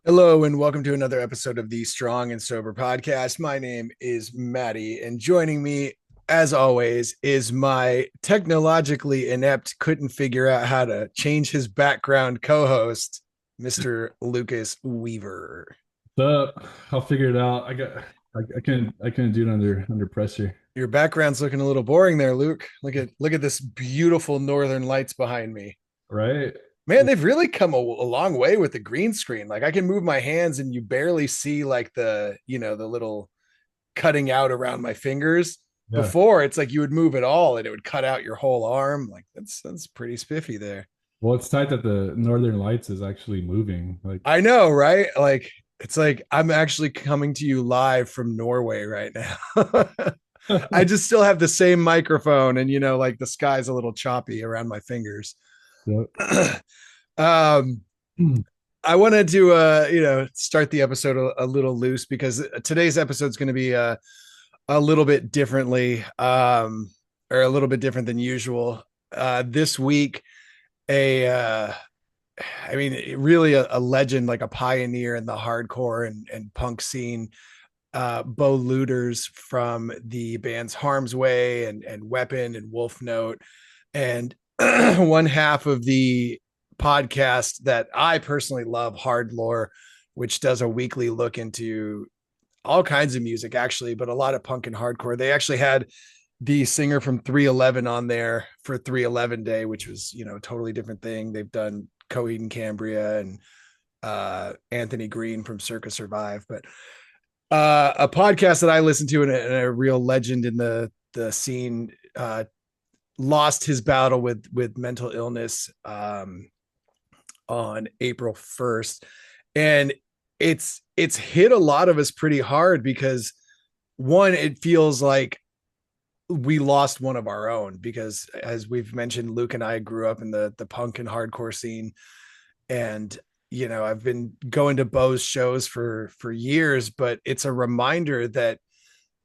Hello and welcome to another episode of the Strong and Sober Podcast. My name is Maddie, and joining me, as always, is my technologically inept, couldn't figure out how to change his background co-host, Mr. Lucas Weaver. Up. I'll figure it out. I couldn't do it under pressure. Your background's looking a little boring there, Luke. Look at this beautiful northern lights behind me. Right? Man, they've really come a long way with the green screen. Like I can move my hands and you barely see like the little cutting out around my fingers. Yeah. Before it's like you would move it all and it would cut out your whole arm. Like that's pretty spiffy there. Well, it's tight that the Northern Lights is actually moving. Like, I know, right? Like it's like I'm actually coming to you live from Norway right now. I just still have the same microphone and like the sky's a little choppy around my fingers. yep. um I wanted to start the episode a little loose because today's episode is going to be a little bit differently, or a little bit different than usual. This week, a I mean, really a legend, like a pioneer in the hardcore and punk scene, Bo Lueders from the bands Harm's Way and Weapon and Wolf Note, and one half of the podcast that I personally love, Hardlore, which does a weekly look into all kinds of music actually, but a lot of punk and hardcore. They actually had the singer from 311 on there for 311 Day, which was, a totally different thing. They've done Coheed and Cambria and Anthony Green from Circa Survive, but a podcast that I listened to and a real legend in the scene, lost his battle with mental illness on April 1st. And it's hit a lot of us pretty hard because one, it feels like we lost one of our own because as we've mentioned, Luke and I grew up in the punk and hardcore scene. And I've been going to Bo's shows for years, but it's a reminder that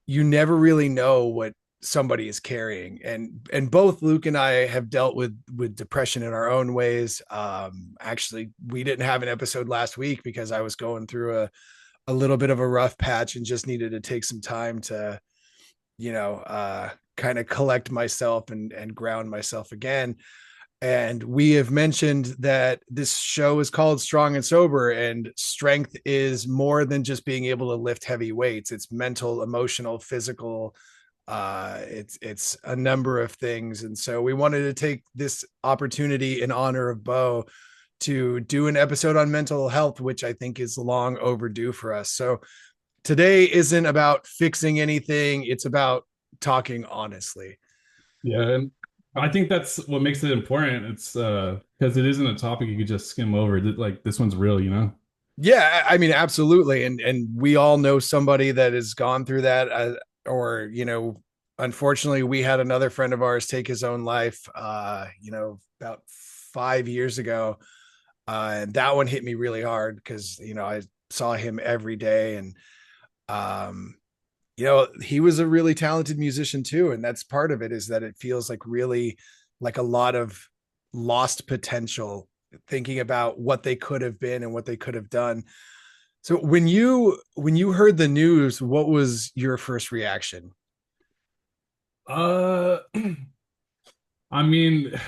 you never really know what somebody is carrying, and both Luke and I have dealt with depression in our own ways. Actually, we didn't have an episode last week because I was going through a little bit of a rough patch and just needed to take some time to kind of collect myself and ground myself again. And we have mentioned that this show is called Strong and Sober, and strength is more than just being able to lift heavy weights. It's mental, emotional, physical. It's a number of things. And so we wanted to take this opportunity in honor of Bo to do an episode on mental health, which I think is long overdue for us. So today isn't about fixing anything. It's about talking honestly. Yeah, and I think that's what makes it important. It's because it isn't a topic you could just skim over. Like this one's real. Yeah, I mean, absolutely. And we all know somebody that has gone through that, or, unfortunately we had another friend of ours take his own life, about 5 years ago. And that one hit me really hard because, I saw him every day and, he was a really talented musician too. And that's part of it, is that it feels like really like a lot of lost potential, thinking about what they could have been and what they could have done. So when you heard the news, what was your first reaction? Uh, I mean,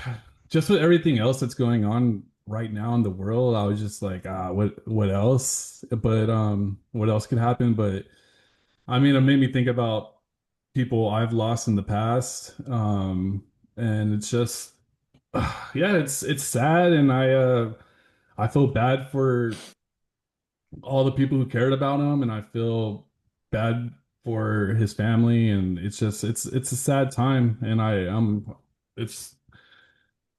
just with everything else that's going on right now in the world, I was just like, what else? But what else could happen? But I mean, it made me think about people I've lost in the past. And it's just, yeah, it's sad, and I feel bad for all the people who cared about him, and I feel bad for his family, and it's a sad time, and it's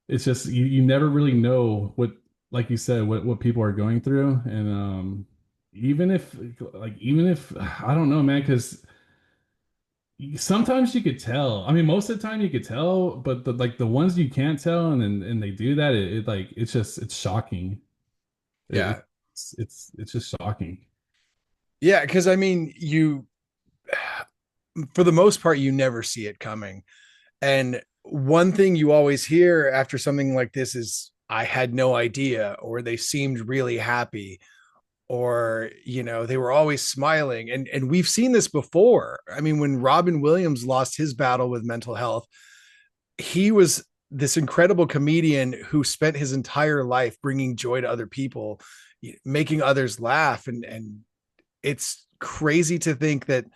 it's just you never really know what, like you said, what people are going through, and even if I don't know, man, because sometimes you could tell. I mean, most of the time you could tell, but the ones you can't tell, and they do that, it like it's shocking. It, Yeah. it's just shocking. Yeah, because I mean, you for the most part you never see it coming. And one thing you always hear after something like this is, I had no idea, or they seemed really happy, or they were always smiling. And we've seen this before. I mean, when Robin Williams lost his battle with mental health, he was this incredible comedian who spent his entire life bringing joy to other people, making others laugh. And it's crazy to think that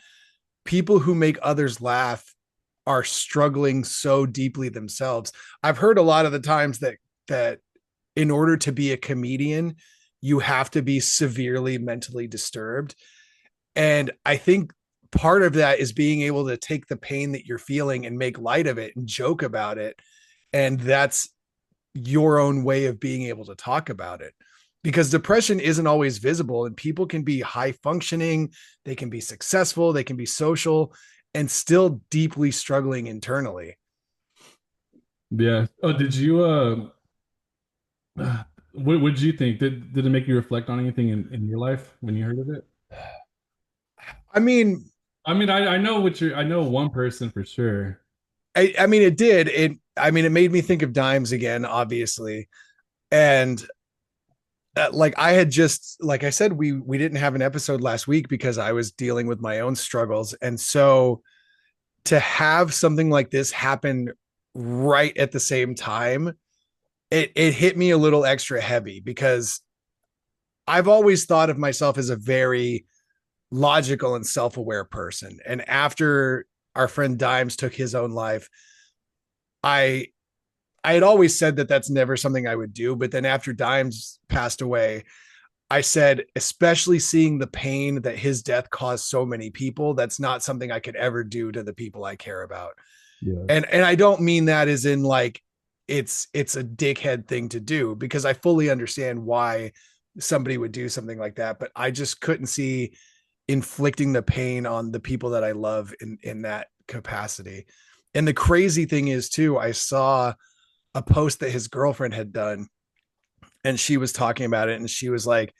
people who make others laugh are struggling so deeply themselves. I've heard a lot of the times that in order to be a comedian, you have to be severely mentally disturbed. And I think part of that is being able to take the pain that you're feeling and make light of it and joke about it. And that's your own way of being able to talk about it, because depression isn't always visible, and people can be high functioning, they can be successful, they can be social, and still deeply struggling internally. Yeah. Oh, did you what did you think? Did it make you reflect on anything in your life when you heard of it? I mean, I mean, I know what you're I know one person for sure. I mean, it did. It made me think of Dimes again, obviously. And like I had just, like I said, we didn't have an episode last week because I was dealing with my own struggles. And so to have something like this happen right at the same time, it hit me a little extra heavy, because I've always thought of myself as a very logical and self-aware person. And after our friend Dimes took his own life, I I had always said that that's never something I would do. But then after Dimes passed away, I said, especially seeing the pain that his death caused so many people, that's not something I could ever do to the people I care about. Yeah. And I don't mean that as in like it's a dickhead thing to do, because I fully understand why somebody would do something like that, but I just couldn't see inflicting the pain on the people that I love in that capacity. And the crazy thing is too, I saw a post that his girlfriend had done, and she was talking about it, and she was like,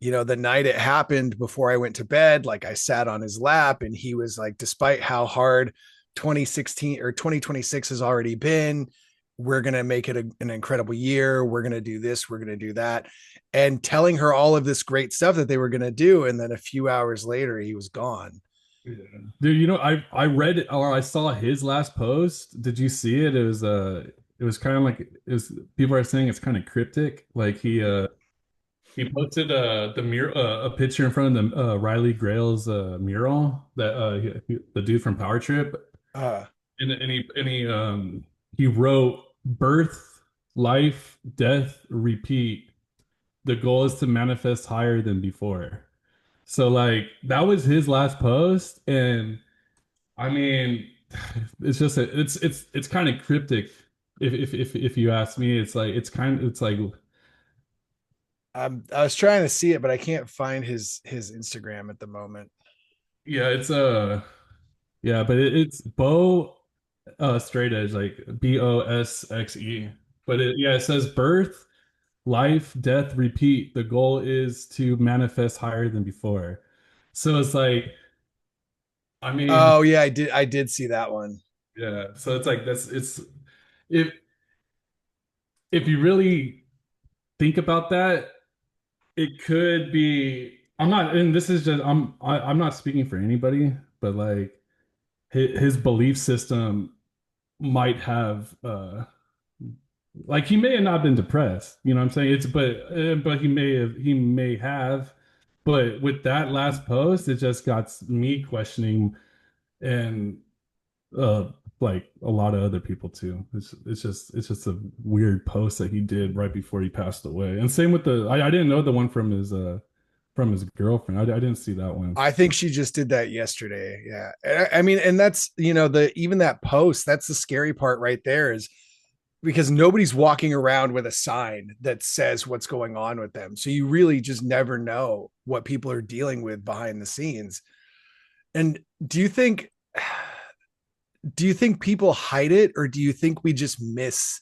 the night it happened, before I went to bed, like I sat on his lap, and he was like, despite how hard 2016 or 2026 has already been, we're going to make it an incredible year. We're going to do this. We're going to do that. And telling her all of this great stuff that they were going to do. And then a few hours later, he was gone. Yeah. Dude, I read it, or I saw his last post. Did you see it? It was kind of like, it was, people are saying it's kind of cryptic. Like he posted the mural, a picture in front of the Riley Grail's mural, that the dude from Power Trip. Uh, And he wrote birth, life, death, repeat. The goal is to manifest higher than before. So like that was his last post, and I mean, it's just it's kind of cryptic. If you ask me, it's like it's like I was trying to see it, but I can't find his Instagram at the moment. yeah, it's yeah, but it's Bo straight edge, like BOSXE. But it says birth, life, death, repeat. The goal is to manifest higher than before. So it's like, I mean, Oh yeah, I did see that one. yeah. So it's like if if you really think about that, it could be. I'm not, and this is just I'm not speaking for anybody, but like his belief system might have like he may have not been depressed, you know what I'm saying? It's but he may have, but with that last post, it just got me questioning, and uh like a lot of other people too. It's just a weird post that he did right before he passed away. And same with I didn't know the one from his girlfriend. I didn't see that one. I think she just did that yesterday. Yeah. I mean, and that's, the even that post, that's the scary part right there, is because nobody's walking around with a sign that says what's going on with them. So you really just never know what people are dealing with behind the scenes. And do you think people hide it, or do you think we just miss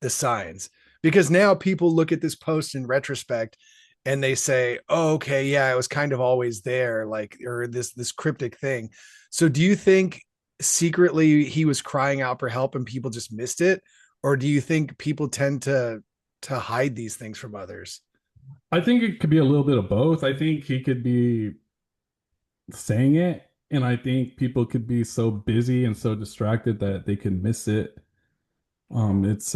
the signs? Because now people look at this post in retrospect and they say, "Oh, okay, yeah, it was kind of always there," like, or this cryptic thing. So do you think secretly he was crying out for help and people just missed it, or do you think people tend to hide these things from others? I think it could be a little bit of both. I think he could be saying it, and I think people could be so busy and so distracted that they can miss it. It's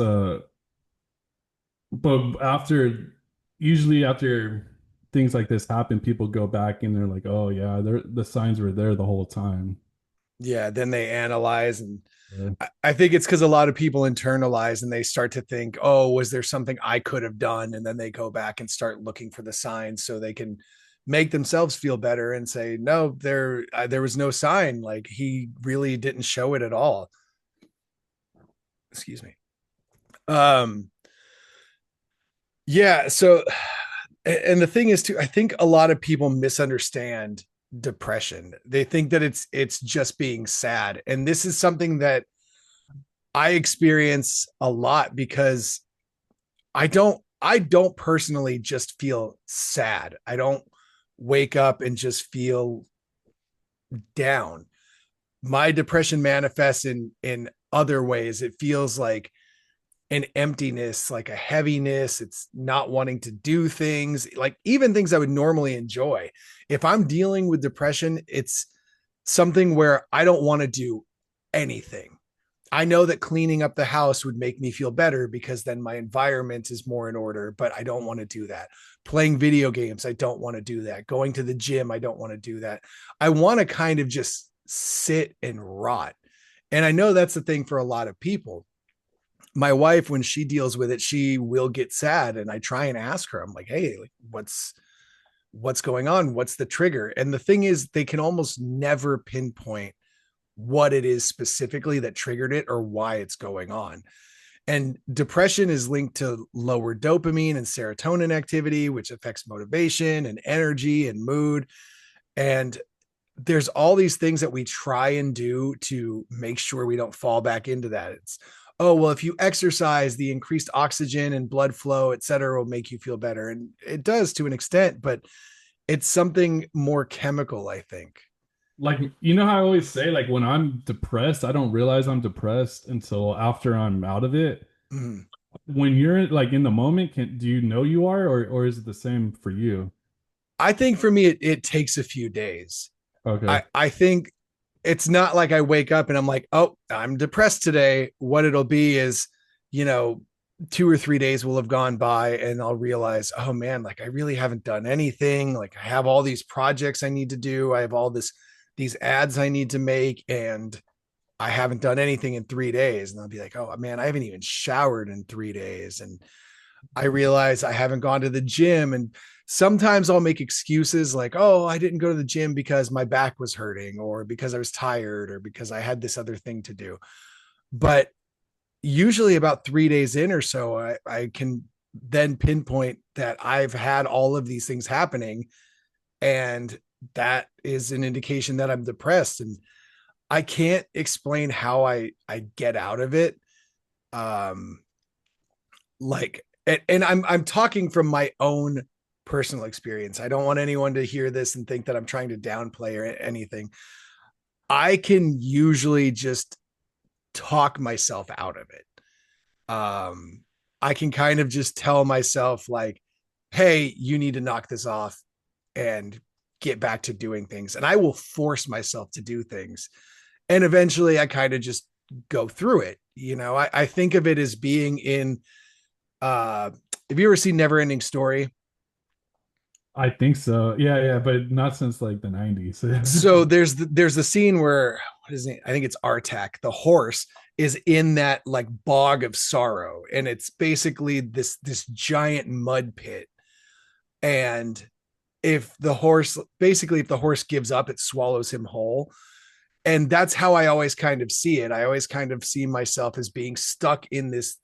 but after usually after things like this happen, people go back and they're like, "Oh yeah, the signs were there the whole time." Yeah, then they analyze, and Yeah. I think it's because a lot of people internalize and they start to think, oh, was there something I could have done? And then they go back and start looking for the signs so they can make themselves feel better and say, no, there was no sign. Like he really didn't show it at all. Excuse me. Um, yeah. So, and the thing is too, I think a lot of people misunderstand depression. They think that it's just being sad. And this is something that I experience a lot because I don't personally just feel sad. I don't wake up and just feel down. My depression manifests in other ways. It feels like an emptiness, like a heaviness. It's not wanting to do things, like even things I would normally enjoy. If I'm dealing with depression, it's something where I don't want to do anything. I know that cleaning up the house would make me feel better because then my environment is more in order, but I don't want to do that. Playing video games, I don't want to do that. Going to the gym, I don't want to do that. I want to kind of just sit and rot. And I know that's the thing for a lot of people. My wife, when she deals with it, she will get sad. And I try and ask her, I'm like, hey, like, what's going on? What's the trigger? And the thing is, they can almost never pinpoint what it is specifically that triggered it or why it's going on. And depression is linked to lower dopamine and serotonin activity, which affects motivation and energy and mood. And there's all these things that we try and do to make sure we don't fall back into that. It's, oh, well, if you exercise, the increased oxygen and blood flow, et cetera, will make you feel better. And it does to an extent, but it's something more chemical, I think. Like, you know how I always say, like, when I'm depressed, I don't realize I'm depressed until after I'm out of it. Mm. When you're like in the moment, do you know you are, or is it the same for you? I think for me, it takes a few days. Okay. I think it's not like I wake up and I'm like, oh, I'm depressed today. What it'll be is, you know, 2 or 3 days will have gone by and I'll realize, oh man, like I really haven't done anything. Like I have all these projects I need to do. I have all these ads I need to make, and I haven't done anything in 3 days. And I'll be like, oh man, I haven't even showered in 3 days. And I realize I haven't gone to the gym. And sometimes I'll make excuses like, oh, I didn't go to the gym because my back was hurting or because I was tired or because I had this other thing to do. But usually about 3 days in or so, I can then pinpoint that I've had all of these things happening. And that is an indication that I'm depressed. And I can't explain how I get out of it. Um, like and I'm talking from my own personal experience. I don't want anyone to hear this and think that I'm trying to downplay or anything. I can usually just talk myself out of it. I can kind of just tell myself like, hey, you need to knock this off and get back to doing things. And I will force myself to do things. And eventually I kind of just go through it. You know, I think of it as being in have you ever seen Never Ending Story? I think so. Yeah, yeah, but not since like the 90s. So there's the scene where what is it? I think it's Artak, the horse, is in that like bog of sorrow, and it's basically this giant mud pit. And if the horse gives up, it swallows him whole. And that's how I always kind of see it. I always kind of see myself as being stuck in this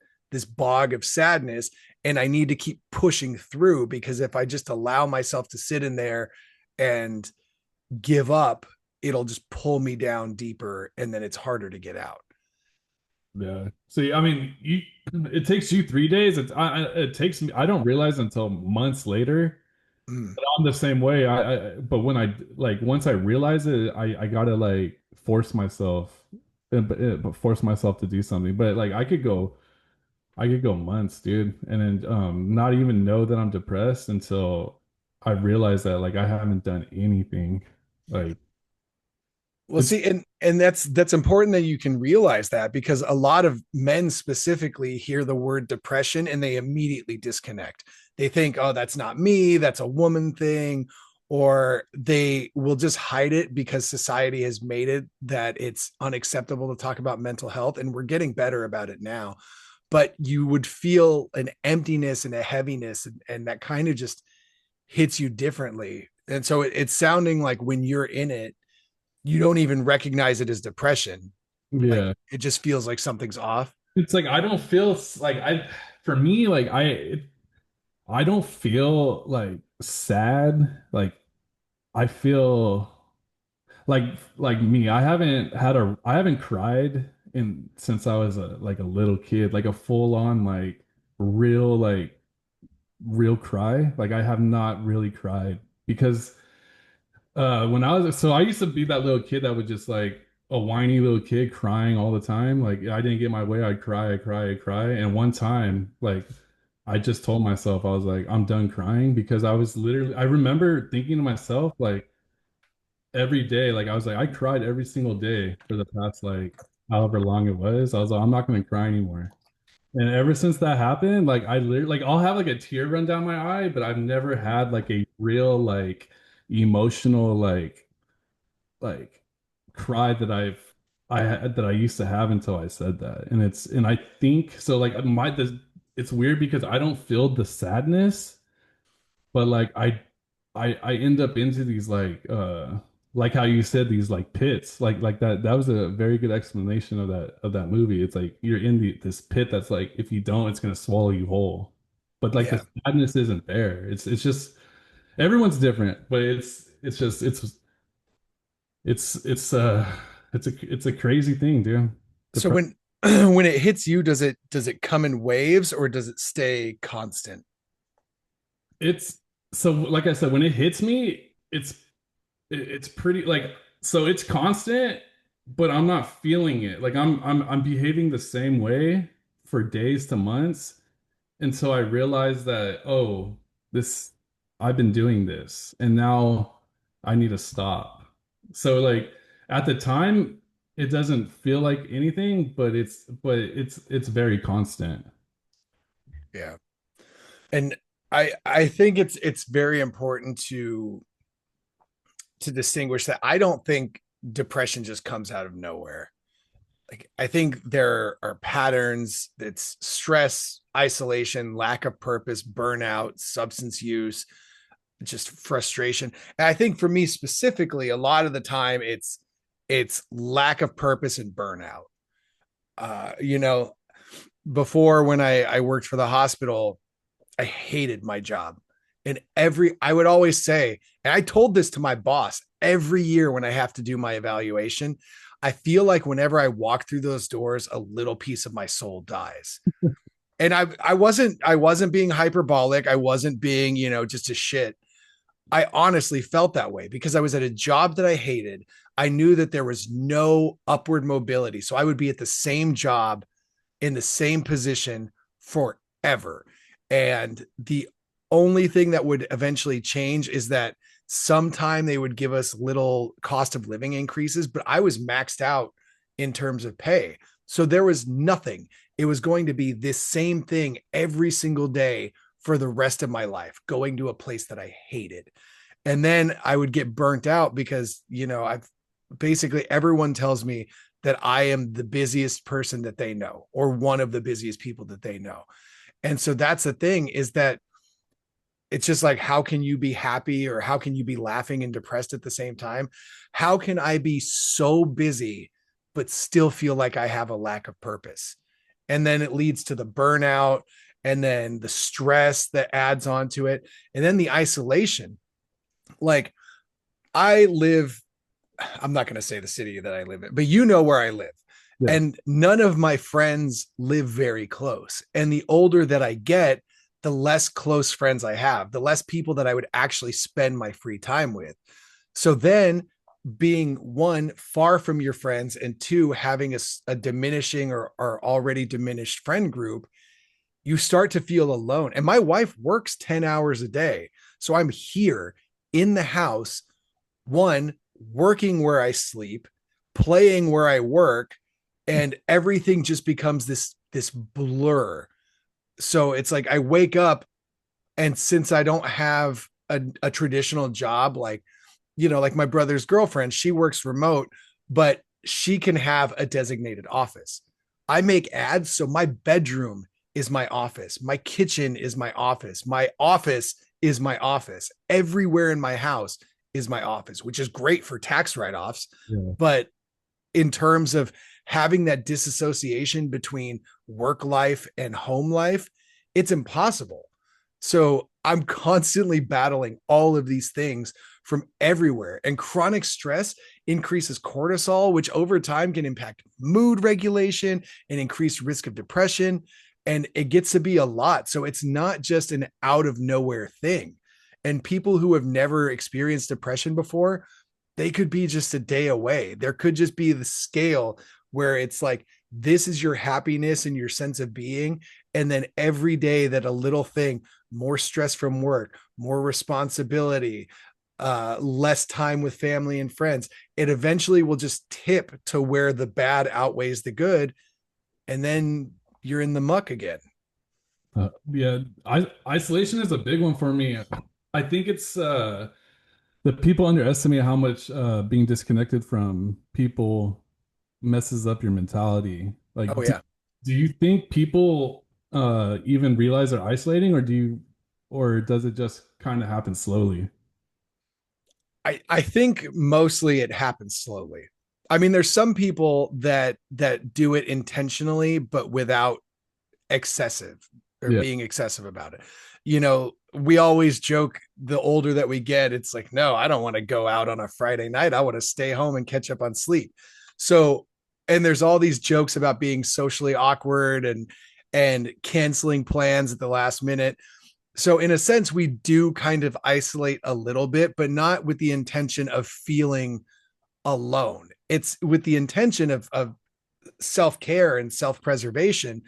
bog of sadness, and I need to keep pushing through because if I just allow myself to sit in there and give up, it'll just pull me down deeper and then it's harder to get out. Yeah. See, I mean, it takes you 3 days. It takes me. I don't realize until months later. Mm. But I'm the same way. But when I like once I realize it, I gotta like force myself, but force myself to do something. But like I could go months, dude, and then not even know that I'm depressed until I realize that like I haven't done anything. Like Well, it's see, and that's important that you can realize that, because a lot of men specifically hear the word depression and they immediately disconnect. They think, "Oh, that's not me, that's a woman thing," or they will just hide it because society has made it that it's unacceptable to talk about mental health, and we're getting better about it now. But you would feel an emptiness and a heaviness, and that kind of just hits you differently. And so it's sounding like when you're in it, you don't even recognize it as depression. Like yeah. it just feels like something's off. It's like I don't feel like for me like I don't feel like sad. Like I feel like me. I haven't cried in since I was a little kid, like a full on real like real cry. Like I have not really cried because when I used to be that little kid that would just like a whiny little kid crying all the time. Like I didn't get my way, I'd cry, I'd cry, I'd cry. And one time, like I just told myself, I was like, I'm done crying because I remember thinking to myself, like every day, like I was like, I cried every single day for the past like however long it was. I was like, I'm not gonna cry anymore. And ever since that happened, like I literally like I'll have like a tear run down my eye, but I've never had like a real like emotional like cry that I had that I used to have until I said that. And I think so like it's weird because I don't feel the sadness, but like I end up into these like how you said these like pits. Like that was a very good explanation of that movie. It's like you're in this pit that's like if you don't, it's gonna swallow you whole. But like Yeah. the sadness isn't there. It's just everyone's different, but it's just it's it's a crazy thing, dude. So Depre- when it hits you, does it come in waves or does it stay constant? it's so like I said, when it hits me, it's pretty like so it's constant, but I'm not feeling it. Like I'm behaving the same way for days to months until I realize that oh, this I've been doing this and now I need to stop. So like at the time it doesn't feel like anything, but it's very constant. Yeah. And I think it's very important to distinguish that I don't think depression just comes out of nowhere. Like I think there are patterns. It's stress, isolation, lack of purpose, burnout, substance use, just frustration. And I think for me specifically, a lot of the time it's lack of purpose and burnout. You know, before when I worked for the hospital, I hated my job. And I would always say, and I told this to my boss every year when I have to do my evaluation, I feel like whenever I walk through those doors, a little piece of my soul dies. And I wasn't being hyperbolic. I wasn't being, just a shit. I honestly felt that way because I was at a job that I hated. I knew that there was no upward mobility. So I would be at the same job in the same position forever. And the only thing that would eventually change is that sometime they would give us little cost of living increases, but I was maxed out in terms of pay. So there was nothing. It was going to be this same thing every single day for the rest of my life, going to a place that I hated. And then I would get burnt out because, I've basically everyone tells me that I am the busiest person that they know or one of the busiest people that they know. And so that's the thing is that it's just like, how can you be happy or how can you be laughing and depressed at the same time? How can I be so busy, but still feel like I have a lack of purpose? And then it leads to the burnout and then the stress that adds on to it. And then the isolation. Like I live, I'm not going to say the city that I live in, but you know where I live. Yeah. And none of my friends live very close. And the older that I get, the less close friends I have, the less people that I would actually spend my free time with. So then being one, far from your friends, and two, having a diminishing or already diminished friend group, you start to feel alone. And my wife works 10 hours a day. So I'm here in the house, one, working where I sleep, playing where I work, and everything just becomes this blur. So it's like I wake up, and since I don't have a traditional job, like, like my brother's girlfriend, she works remote, but she can have a designated office. I make ads, so my bedroom is my office. My kitchen is my office. My office is my office. Everywhere in my house is my office, which is great for tax write-offs. Yeah. But in terms of having that disassociation between work life and home life, it's impossible. So I'm constantly battling all of these things from everywhere. And chronic stress increases cortisol, which over time can impact mood regulation and increase risk of depression. And it gets to be a lot. So it's not just an out of nowhere thing. And people who have never experienced depression before, they could be just a day away. There could just be the scale where it's like, this is your happiness and your sense of being. And then every day that a little thing, more stress from work, more responsibility, less time with family and friends, it eventually will just tip to where the bad outweighs the good. And then you're in the muck again. Yeah, isolation is a big one for me. I think it's the people underestimate how much being disconnected from people messes up your mentality. Oh, Like, yeah. do you think people even realize they're isolating, or does it just kind of happen slowly? I think mostly it happens slowly. I mean, there's some people that do it intentionally, but without excessive or Yeah. being excessive about it. We always joke the older that we get, it's like, no, I don't want to go out on a Friday night. I want to stay home and catch up on sleep. So, and there's all these jokes about being socially awkward and canceling plans at the last minute. So in a sense, we do kind of isolate a little bit, but not with the intention of feeling alone. It's with the intention of self-care and self-preservation.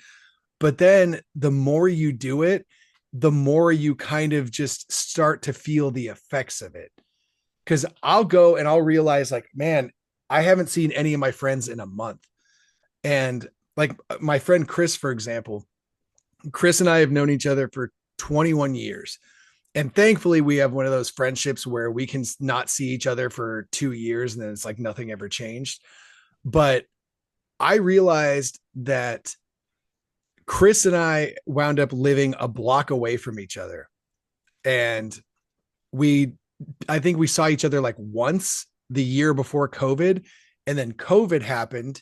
But then the more you do it, the more you kind of just start to feel the effects of it. Because I'll go and I'll realize, like, man, I haven't seen any of my friends in a month. And like my friend Chris, for example, Chris and I have known each other for 21 years. And thankfully, we have one of those friendships where we can not see each other for 2 years and then it's like nothing ever changed. But I realized that Chris and I wound up living a block away from each other. And we, I think we saw each other like once the year before COVID. And then COVID happened.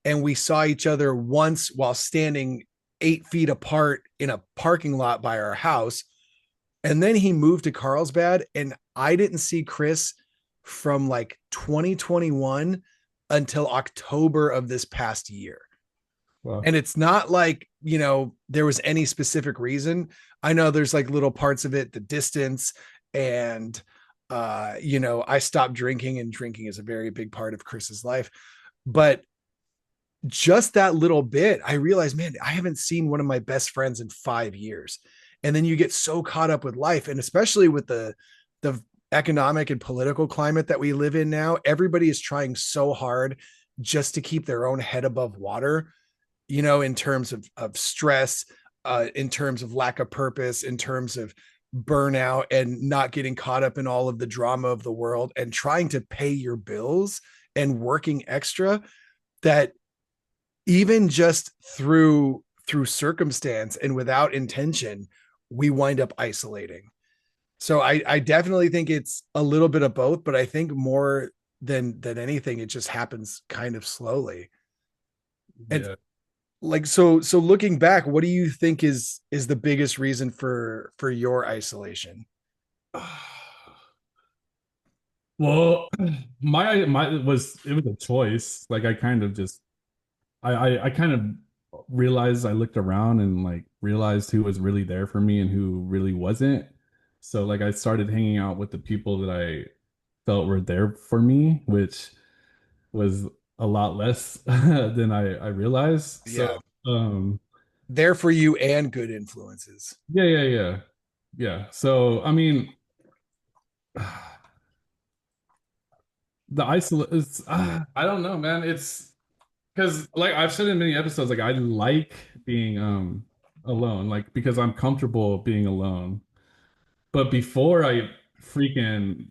And we saw each other once while standing 8 feet apart in a parking lot by our house. And then he moved to Carlsbad. And I didn't see Chris from like 2021 until October of this past year. Well, And it's not like, there was any specific reason. I know there's like little parts of it, the distance, and I stopped drinking, and drinking is a very big part of Chris's life. But just that little bit, I realized, man, I haven't seen one of my best friends in 5 years. And then you get so caught up with life, and especially with the economic and political climate that we live in now, everybody is trying so hard just to keep their own head above water, in terms of stress, in terms of lack of purpose, in terms of burnout and not getting caught up in all of the drama of the world and trying to pay your bills and working extra, that even just through circumstance and without intention, we wind up isolating. So I definitely think it's a little bit of both, but I think more than anything, it just happens kind of slowly. And yeah. like, so looking back, what do you think is the biggest reason for your isolation? Well, my it was a choice. Like I kind of just I kind of realized I looked around and like realized who was really there for me and who really wasn't. So like I started hanging out with the people that I felt were there for me, which was a lot less than I realized. So Yeah. um there for you and good influences. Yeah, yeah, yeah. Yeah. So, I mean, the isolate it's I don't know, man. It's because like I've said in many episodes, like I like being alone, like because I'm comfortable being alone. But before I freaking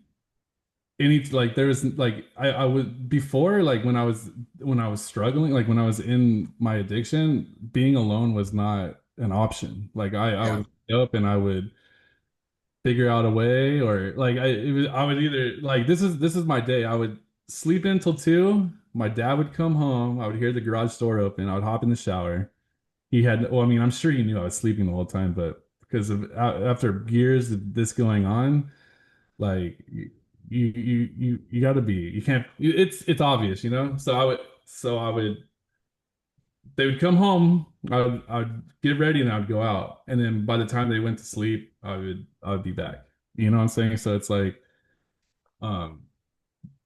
any like there was like I would before like when I was struggling, like when I was in my addiction, being alone was not an option. Like I Yeah. would get up and I would figure out a way, or like I would either like this is my day. I would sleep until 2. My dad would come home. I would hear the garage door open. I would hop in the shower. He had, well, I mean, I'm sure he knew I was sleeping the whole time, but because of after years of this going on, like you got to be, you can't. It's obvious, you know. So I would they would come home. I would get ready and I would go out, and then by the time they went to sleep, I would be back. You know what I'm saying? So it's like um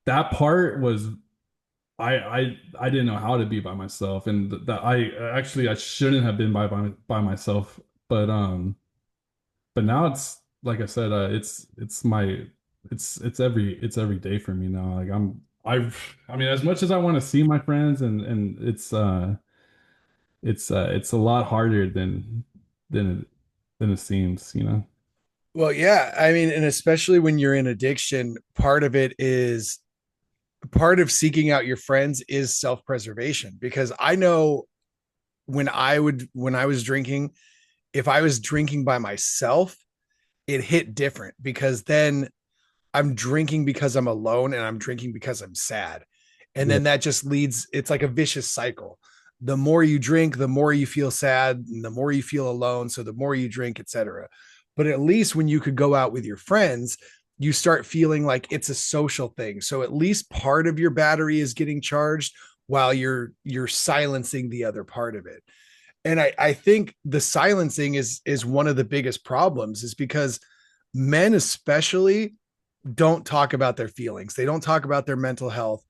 that part was I didn't know how to be by myself, and that I actually I shouldn't have been by myself, but now it's like I said, it's my it's every day for me now. Like I mean, as much as I want to see my friends, and it's a lot harder than than it seems, you know. Well, yeah. I mean, and especially when you're in addiction, part of it is part of seeking out your friends is self-preservation because I know when I was drinking, if I was drinking by myself, it hit different because then I'm drinking because I'm alone and I'm drinking because I'm sad. And Yeah. then that just leads, it's like a vicious cycle. The more you drink, the more you feel sad, and the more you feel alone. So the more you drink, etc. But at least when you could go out with your friends, you start feeling like it's a social thing. So at least part of your battery is getting charged while you're silencing the other part of it. And I think the silencing is one of the biggest problems is because men especially don't talk about their feelings. They don't talk about their mental health.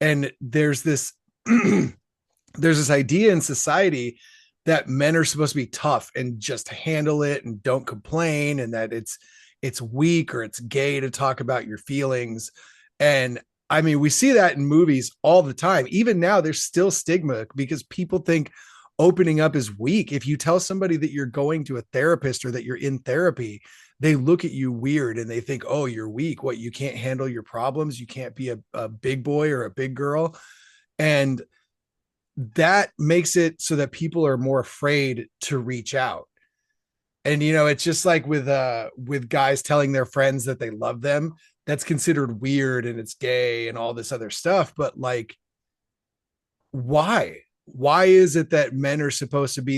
And there's this there's this idea in society that men are supposed to be tough and just handle it and don't complain and that it's weak or it's gay to talk about your feelings. And I mean, we see that in movies all the time. Even now there's still stigma because people think opening up is weak. If you tell somebody that you're going to a therapist or that you're in therapy, they look at you weird and they think, oh, you're weak. What, you can't handle your problems? You can't be a big boy or a big girl? And that makes it so that people are more afraid to reach out. And you know, it's just like with guys telling their friends that they love them, that's considered weird and it's gay and all this other stuff. But like, why is it that men are supposed to be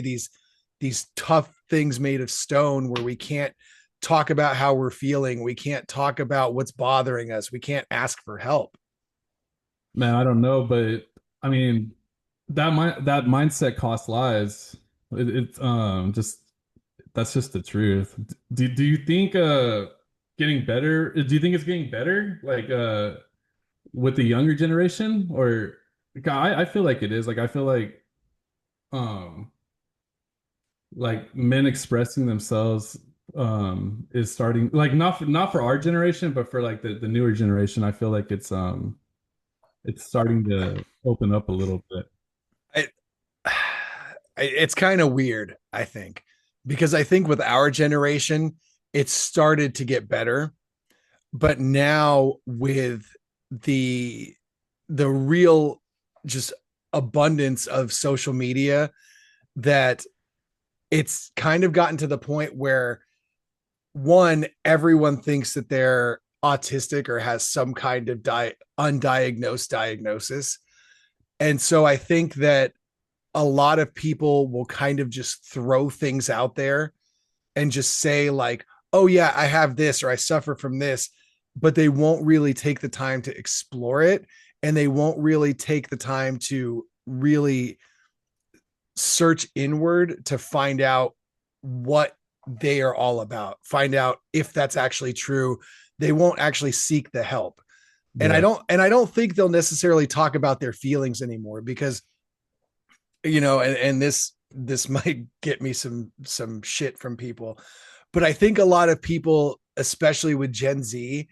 these tough things made of stone where we can't talk about how we're feeling, we can't talk about what's bothering us, we can't ask for help? Man, I don't know, but I mean that mindset costs lives. It's just that's just the truth. Do you think getting better? Do you think it's getting better like with the younger generation, or I feel like it is. Like I feel um like men expressing themselves is starting, like not for our generation, but for like the newer generation. I feel like it's starting to open up a little bit. I, it's kind of weird, I think, because I think with our generation, it started to get better, but now with the the real just abundance of social media, that it's kind of gotten to the point where one, everyone thinks that they're autistic or has some kind of undiagnosed diagnosis. And so I think that a lot of people will kind of just throw things out there and just say like, oh yeah, I have this or I suffer from this, but they won't really take the time to explore it, and they won't really take the time to really search inward to find out what they are all about, find out if that's actually true. They won't actually seek the help. And Yeah. I don't think they'll necessarily talk about their feelings anymore because, you know, and this this might get me some shit from people, but I think a lot of people, especially with Gen Z,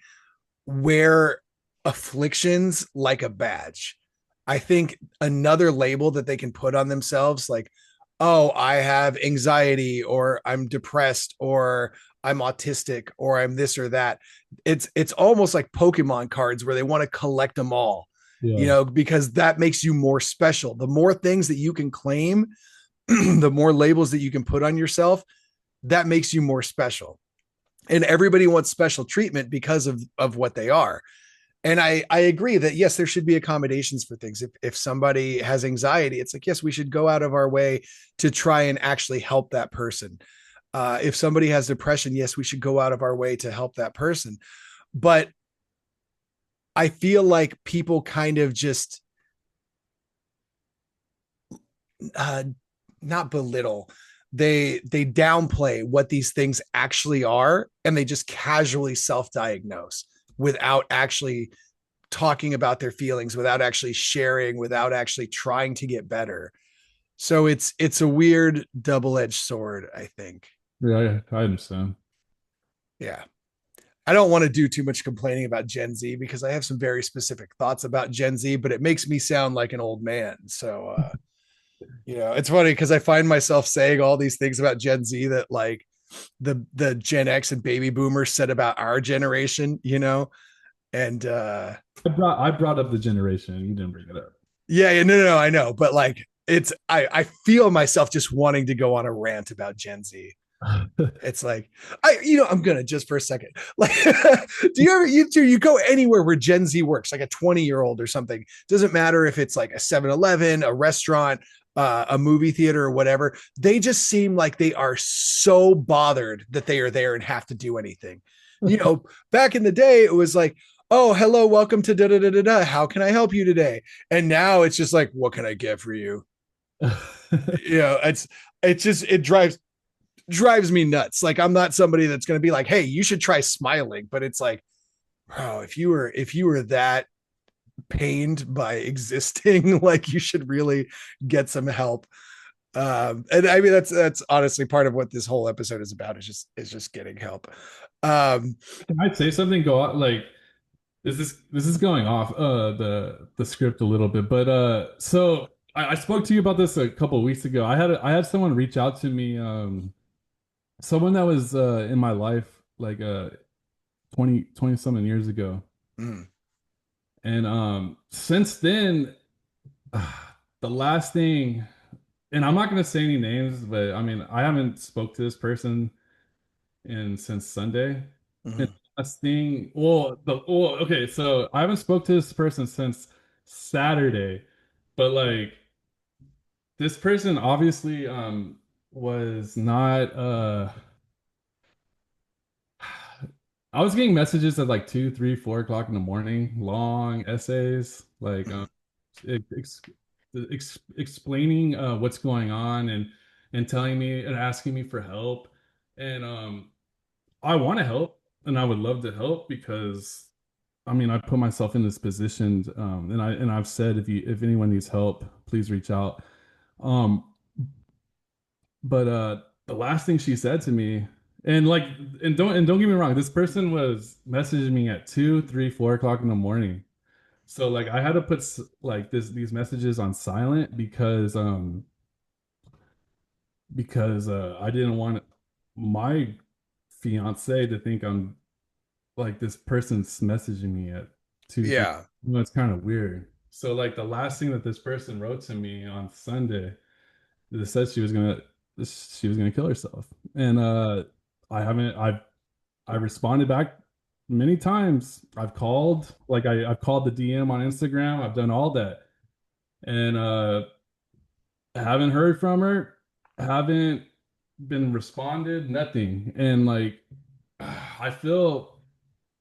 wear afflictions like a badge. I think another label that they can put on themselves, like, oh, I have anxiety, or I'm depressed, or I'm autistic, or I'm this or that. It's almost like Pokemon cards where they want to collect them all, Yeah. because that makes you more special. The more things that you can claim, the more labels that you can put on yourself, that makes you more special. And everybody wants special treatment because of what they are. And I agree that yes, there should be accommodations for things. If somebody has anxiety, it's like, yes, we should go out of our way to try and actually help that person. If somebody has depression, yes, we should go out of our way to help that person. But I feel like people kind of just uh, not belittle, they downplay what these things actually are, and they just casually self-diagnose without actually talking about their feelings, without actually sharing, without actually trying to get better. So it's a weird double-edged sword, I think. Yeah, I understand. Yeah. I don't want to do too much complaining about Gen Z because I have some very specific thoughts about Gen Z, but it makes me sound like an old man. So it's funny because I find myself saying all these things about Gen Z that, like, the Gen X and baby boomers said about our generation, and I brought up the generation. You didn't bring it up. yeah, yeah, no, I know, but like I feel myself just wanting to go on a rant about Gen Z. It's like I'm gonna just for a second. Like, do you ever you go anywhere where Gen Z works, like a 20-year-old or something? Doesn't matter if it's like a 7-Eleven, a restaurant, a movie theater, or whatever. They just seem like they are so bothered that they are there and have to do anything. Back in the day, it was like, oh, hello, welcome to da da da da da. How can I help you today? And now it's just like, what can I get for you? It's just it drives me nuts. Like, I'm not somebody that's going to be like, hey, you should try smiling, but it's like, bro, if you were that pained by existing, like, you should really get some help. And I mean, that's honestly part of what this whole episode is about, is just getting help. um Can I say something? Go out like this is going off the script a little bit, but so I spoke to you about this a couple of weeks ago. I had someone reach out to me, someone that was in my life like 20 something years ago, mm, and since then, the last thing, and I'm not gonna say any names, but I mean I haven't spoke to this person in since Sunday. And mm, last thing, okay, so I haven't spoke to this person since Saturday, but like this person obviously was not I was getting messages at like 2, 3, 4 o'clock in the morning, long essays, like ex explaining what's going on, and telling me and asking me for help. And I want to help, and I would love to help because I mean I put myself in this position, and I've said if anyone needs help, please reach out. Um, but the last thing she said to me, and like, and don't get me wrong, this person was messaging me at 2, 3, 4 o'clock in the morning. So like I had to put like these messages on silent because I didn't want my fiance to think I'm like this person's messaging me at 2, 3. yeah. It's kind of weird. So like the last thing that this person wrote to me on Sunday, they said she was gonna kill herself, and I haven't. I responded back many times. I've called, like I've called the DM on Instagram. I've done all that, and haven't heard from her. Haven't been responded. Nothing, and like I feel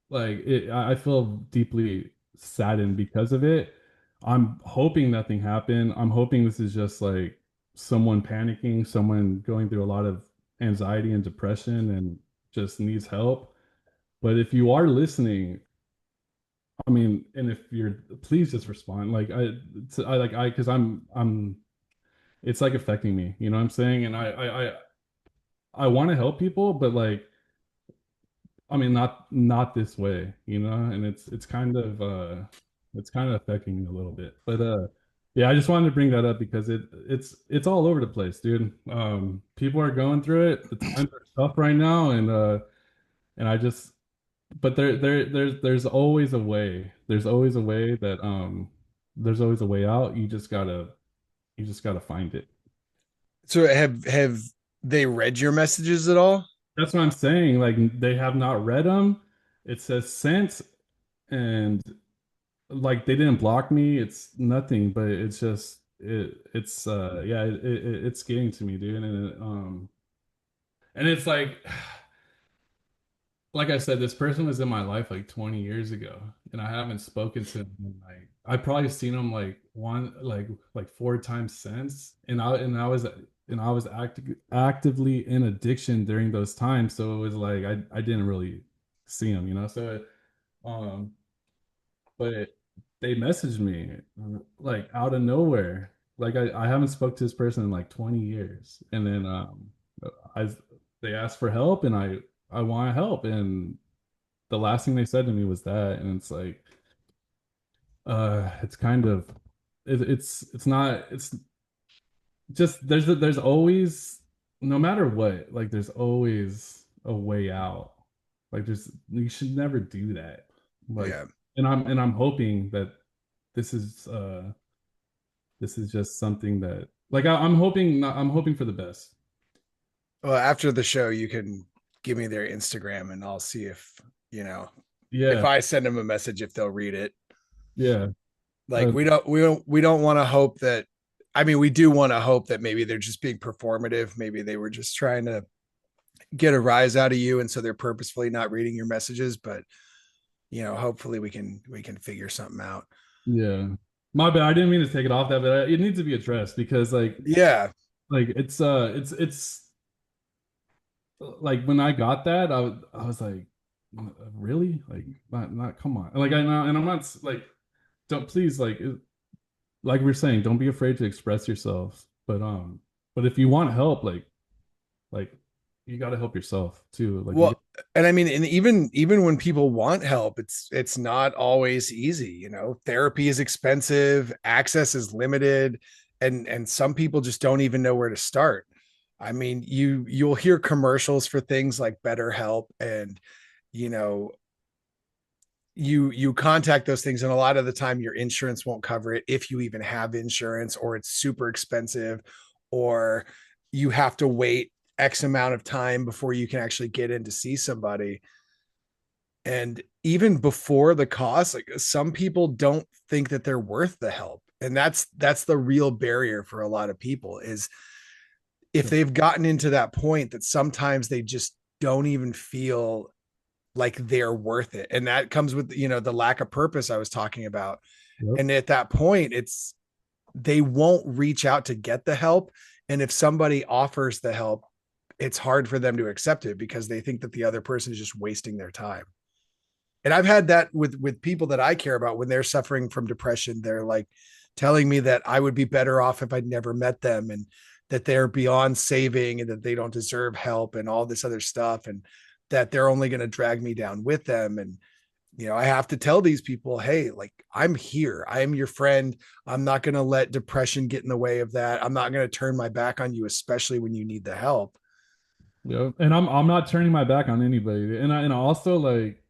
like I feel deeply saddened because of it. I'm hoping nothing happened. I'm hoping this is just like someone panicking, someone going through a lot of anxiety and depression and just needs help. But if you are listening, I mean, and if you're, please just respond. Like I like I, because I'm it's like affecting me. You know what I'm saying? And I want to help people, but like, I mean, not this way, you know? And it's kind of affecting me a little bit. But yeah, I just wanted to bring that up because it's all over the place, dude. People are going through it. The times are tough right now, and I just but there's always a way. There's always a way that there's always a way out. You just gotta find it. So have they read your messages at all? That's what I'm saying. Like they have not read them. It says sent, and like they didn't block me. It's nothing, but it's just it's yeah, it's getting to me, dude. And it's like I said, this person was in my life like 20 years ago, and I haven't spoken to him in like I've probably seen him like four times since, and I was actively in addiction during those times, so it was like I didn't really see him, you know. So um, but they messaged me like out of nowhere, like I haven't spoke to this person in like 20 years, and then I they asked for help, and I want to help, and the last thing they said to me was that, and it's like it's kind of it's not it's just there's always, no matter what, like there's always a way out. Like there's you should never do that. Like, Yeah. and I'm hoping that this is this is just something that like I'm hoping I'm hoping for the best. Well, after the show, you can give me their Instagram and I'll see if, you know, if Yeah, I send them a message, if they'll read it. yeah, Like uh, we don't want to hope that, I mean, we do want to hope that maybe they're just being performative. Maybe they were just trying to get a rise out of you. And so they're purposefully not reading your messages, but hopefully we can figure something out. yeah. My bad. I didn't mean to take it off that, but it needs to be addressed because Yeah. like it's like when I got that, I was like, really? Like not come on. Like I know, and I'm not like don't please like we're saying, don't be afraid to express yourself. But if you want help, like you got to help yourself too. Like you Well, and I mean, and even when people want help, it's not always easy. Therapy is expensive, access is limited, and some people just don't even know where to start. I mean, you'll hear commercials for things like BetterHelp, and you know, you contact those things, and a lot of the time your insurance won't cover it if you even have insurance, or it's super expensive, or you have to wait X amount of time before you can actually get in to see somebody. And even before the cost, like some people don't think that they're worth the help. And that's the real barrier for a lot of people, is if yep, they've gotten into that point that sometimes they just don't even feel like they're worth it. And that comes with, the lack of purpose I was talking about. yep, And at that point, they won't reach out to get the help. And if somebody offers the help, it's hard for them to accept it because they think that the other person is just wasting their time. And I've had that with people that I care about. When they're suffering from depression, they're like telling me that I would be better off if I'd never met them, and that they're beyond saving, and that they don't deserve help, and all this other stuff, and that they're only going to drag me down with them. And I have to tell these people, hey, like, I'm here, I am your friend. I'm not going to let depression get in the way of that. I'm not going to turn my back on you, especially when you need the help. yep. And I'm not turning my back on anybody. And also like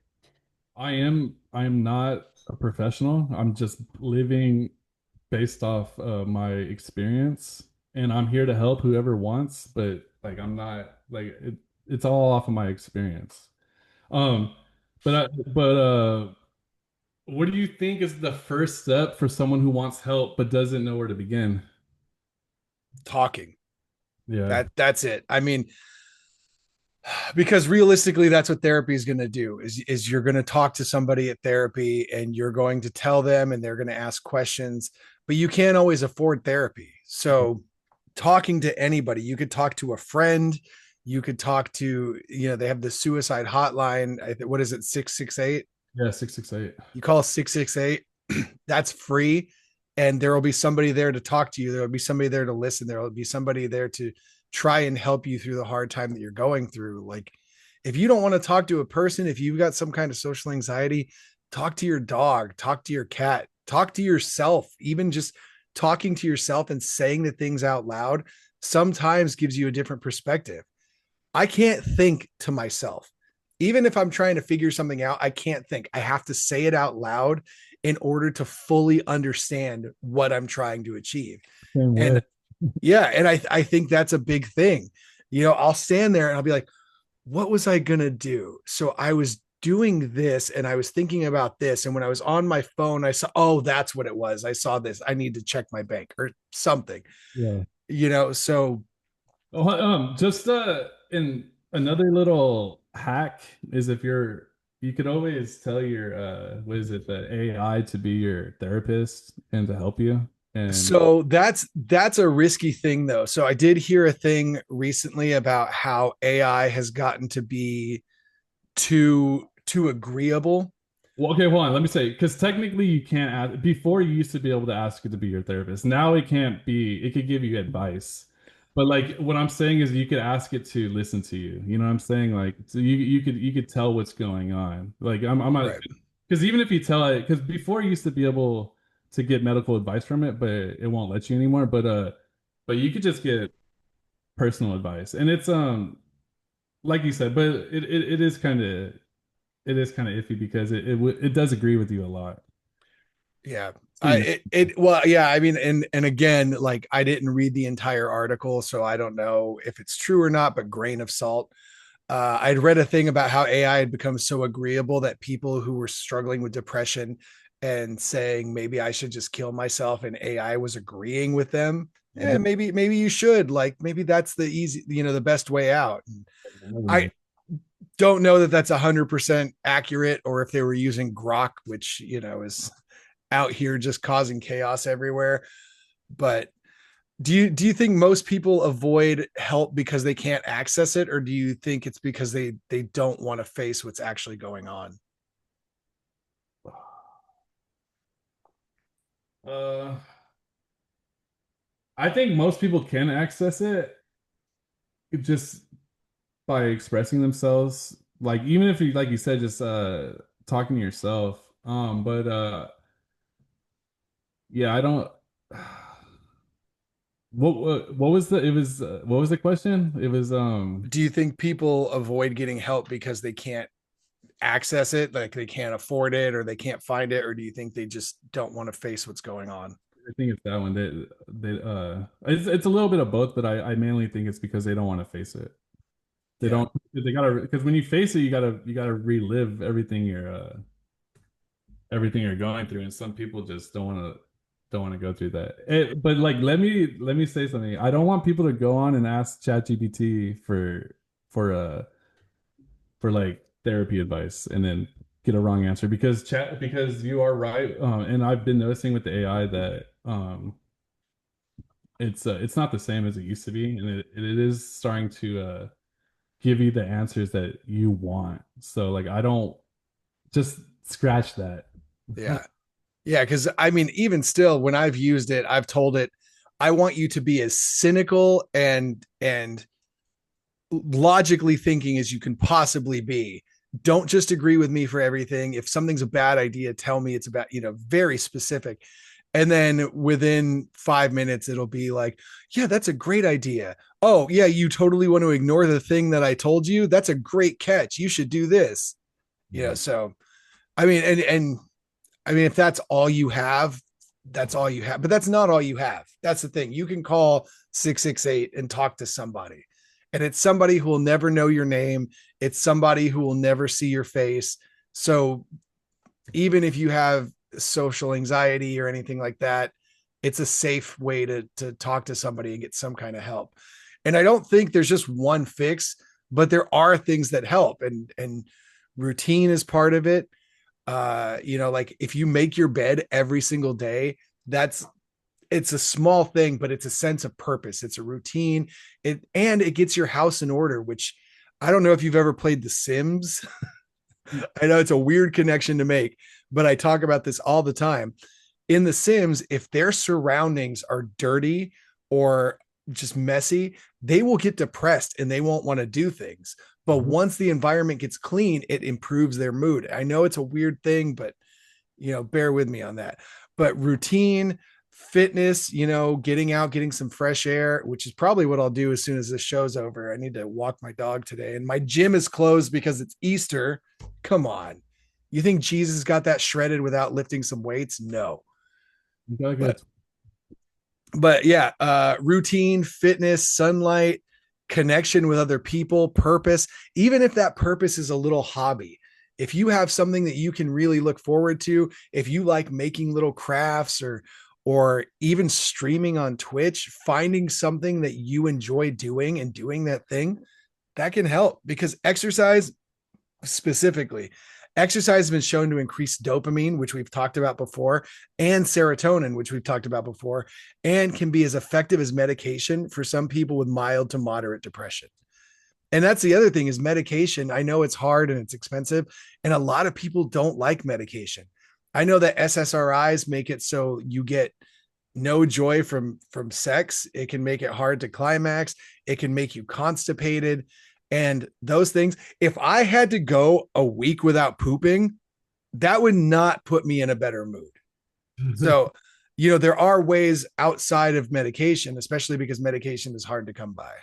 I am not a professional. I'm just living based off my experience, and I'm here to help whoever wants, but like I'm not like it's all off of my experience. Um, but what do you think is the first step for someone who wants help but doesn't know where to begin? Talking. Yeah, That's it. I mean, because realistically, that's what therapy is going to do, is you're going to talk to somebody at therapy, and you're going to tell them, and they're going to ask questions, but you can't always afford therapy. So talking to anybody, you could talk to a friend, you could talk to, they have the suicide hotline. What is it, 668? yeah, 668. You call 668. That's free. and there will be somebody there to talk to you. There will be somebody there to listen. There will be somebody there to try and help you through the hard time that you're going through. Like, if you don't want to talk to a person, if you've got some kind of social anxiety, talk to your dog, talk to your cat, talk to yourself. Even just talking to yourself and saying the things out loud sometimes gives you a different perspective. I can't think to myself. Even if I'm trying to figure something out, I can't think. I have to say it out loud in order to fully understand what I'm trying to achieve. Same And way. yeah, and I think that's a big thing. I'll stand there and I'll be like, what was I going to do? So I was doing this and I was thinking about this. And when I was on my phone, I saw, oh, that's what it was. I saw this. I need to check my bank or something, Yeah. so Oh, just in another little hack is if you could always tell your what is it, the AI to be your therapist and to help you. And so that's a risky thing though. So I did hear a thing recently about how AI has gotten to be too agreeable. well, okay, hold on. Let me say, because technically you can't ask. Before you used to be able to ask it to be your therapist. Now it can't be. It could give you advice, but like what I'm saying is you could ask it to listen to you. You know what I'm saying? Like so you could tell what's going on. Like I'm not Right. because even if you tell it, because before you used to be able to get medical advice from it, but it won't let you anymore. But you could just get personal advice, and it's like you said, but it is kind of iffy because it does agree with you a lot. Yeah. So, you know, Well, yeah, I mean, and again, like I didn't read the entire article, so I don't know if it's true or not, but grain of salt. I'd read a thing about how AI had become so agreeable that people who were struggling with depression and saying maybe I should just kill myself, and AI was agreeing with them. yeah, Maybe you should. Like maybe that's the easy, the best way out. never I know. don't know that that's 100% accurate, or if they were using Grok, which is out here just causing chaos everywhere. But do you think most people avoid help because they can't access it, or do you think it's because they don't want to face what's actually going on? Uh, I think most people can access it just by expressing themselves. Like even if you, like you said, just talking to yourself. But yeah, I don't. What was the it was what was the question? It was Do you think people avoid getting help because they can't access it, like they can't afford it or they can't find it, or do you think they just don't want to face what's going on? I think it's that one. It's a little bit of both, but I mainly think it's because they don't want to face it. They Yeah. don't. They gotta because when you face it, you gotta relive everything you're going through, and some people just don't want to go through that. But like, let me say something. I don't want people to go on and ask ChatGPT for uh for like therapy advice and then get a wrong answer because you are right. And I've been noticing with the AI that it's not the same as it used to be, and it is starting to give you the answers that you want. So like I don't just scratch that. Yeah. Yeah, because I mean, even still, when I've used it, I've told it, I want you to be as cynical and logically thinking as you can possibly be. Don't just agree with me for everything. If something's a bad idea, tell me it's about, very specific. And then within 5 minutes, it'll be like, yeah, that's a great idea. Oh, yeah, you totally want to ignore the thing that I told you. That's a great catch. You should do this. So I mean, and I mean, if that's all you have, that's all you have. But that's not all you have. That's the thing. You can call 668 and talk to somebody. And it's somebody who will never know your name. It's somebody who will never see your face. So even if you have social anxiety or anything like that, it's a safe way to talk to somebody and get some kind of help. And I don't think there's just one fix, but there are things that help, and routine is part of it. Like if you make your bed every single day, that's it's a small thing, but it's a sense of purpose. It's a routine. It gets your house in order, which I don't know if you've ever played The Sims. I know it's a weird connection to make, but I talk about this all the time. in The Sims, if their surroundings are dirty or just messy, they will get depressed and they won't want to do things. But Mhm. once the environment gets clean, it improves their mood. I know it's a weird thing, but bear with me on that. But routine, fitness, getting out, getting some fresh air, which is probably what I'll do as soon as this show's over. I need to walk my dog today, and my gym is closed because it's Easter. Come on. You think Jesus got that shredded without lifting some weights? No. You gotta But get yeah, routine, fitness, sunlight, connection with other people, purpose, even if that purpose is a little hobby. If you have something that you can really look forward to, if you like making little crafts or even streaming on Twitch, finding something that you enjoy doing and doing that thing, that can help, because exercise specifically, exercise has been shown to increase dopamine, which we've talked about before, and serotonin, which we've talked about before, and can be as effective as medication for some people with mild to moderate depression. And that's the other thing, is medication. I know it's hard and it's expensive, and a lot of people don't like medication. I know that SSRIs make it so you get no joy from sex. It can make it hard to climax. It can make you constipated, and those things. If I had to go a week without pooping, that would not put me in a better mood. So, there are ways outside of medication, especially because medication is hard to come by.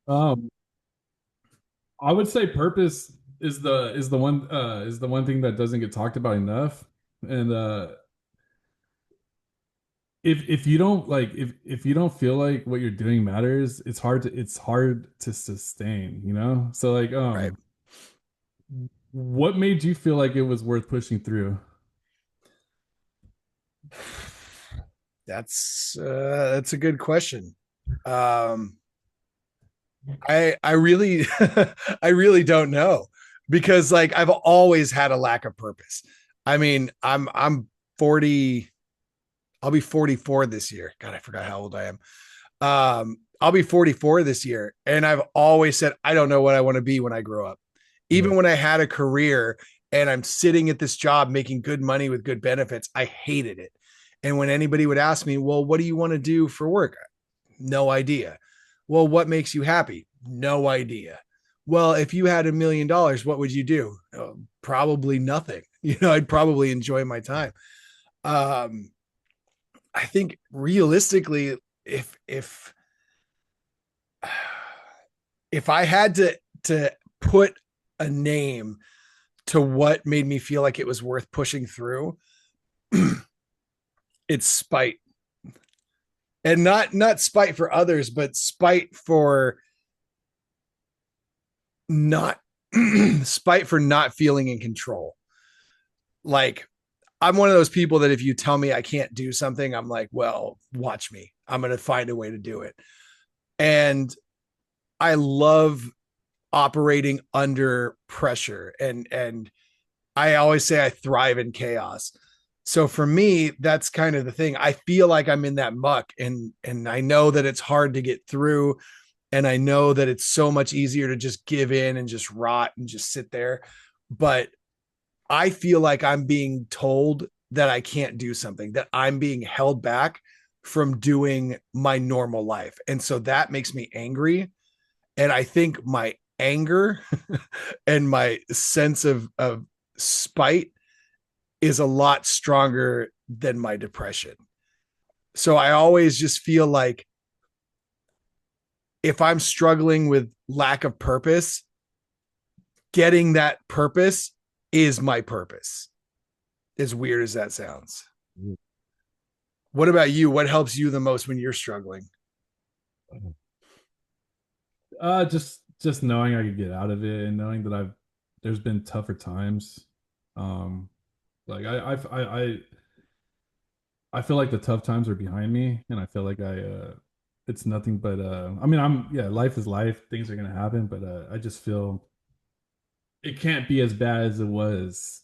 um I would say purpose is the one thing that doesn't get talked about enough. And if you don't like if you don't feel like what you're doing matters, it's hard to sustain, you know? So like Right. what made you feel like it was worth pushing through? That's a good question. Um, I really I really don't know, because like I've always had a lack of purpose. I mean, I'm 40, I'll be 44 this year. God, I forgot how old I am. I'll be 44 this year, and I've always said I don't know what I want to be when I grow up. Yeah. Even when I had a career and I'm sitting at this job making good money with good benefits, I hated it. And when anybody would ask me, "Well, what do you want to do for work?" No idea. Well, what makes you happy? No idea. Well, if you had $1 million, what would you do? Probably nothing. I'd probably enjoy my time. Um, I think realistically, if if I had to put a name to what made me feel like it was worth pushing through, it's spite. And not spite for others, but spite for not spite for not feeling in control. Like, I'm one of those people that if you tell me I can't do something, I'm like, well, watch me. I'm going to find a way to do it. And I love operating under pressure, and I always say I thrive in chaos. So for me, that's kind of the thing. I feel like I'm in that muck, and I know that it's hard to get through, and I know that it's so much easier to just give in and just rot and just sit there. But I feel like I'm being told that I can't do something, that I'm being held back from doing my normal life. And so that makes me angry. And I think my anger and my sense of spite is a lot stronger than my depression. So I always just feel like if I'm struggling with lack of purpose, getting that purpose is my purpose. As weird as that sounds. What about you? What helps you the most when you're struggling? Just knowing I could get out of it and knowing that there's been tougher times. Um, like I feel like the tough times are behind me, and I feel like it's nothing but I mean yeah, life is life, things are gonna happen, but I just feel it can't be as bad as it was,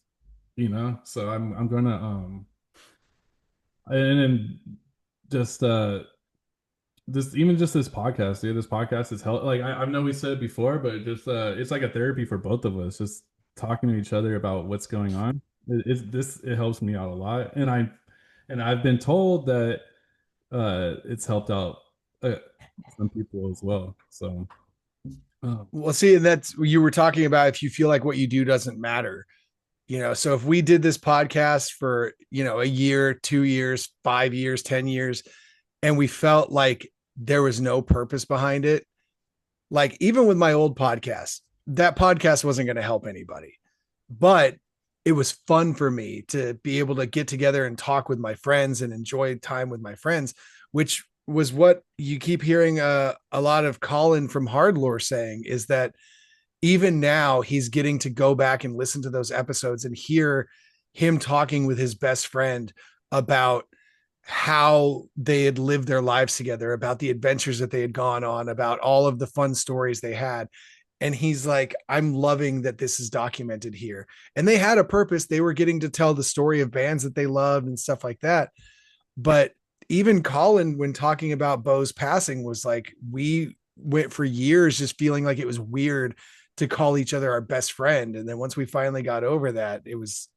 you know. So I'm gonna and then just this even just this podcast, dude. This podcast is help. Like I know we said it before, but just it's like a therapy for both of us. Just talking to each other about what's going on. It helps me out a lot, and And I've been told that it's helped out uh, some people as well. So, um, Well, see, and that's you were talking about if you feel like what you do doesn't matter. So if we did this podcast for, a year, 2 years, 5 years, 10 years, and we felt like there was no purpose behind it, like even with my old podcast, that podcast wasn't going to help anybody. But it was fun for me to be able to get together and talk with my friends and enjoy time with my friends, which was what you keep hearing a lot of Colin from Hardlore saying is that even now he's getting to go back and listen to those episodes and hear him talking with his best friend about how they had lived their lives together, about the adventures that they had gone on, about all of the fun stories they had. And he's like, I'm loving that this is documented here. And they had a purpose. They were getting to tell the story of bands that they loved and stuff like that. But even Colin, when talking about Bo's passing, was like, we went for years just feeling like it was weird to call each other our best friend. And then once we finally got over that, it was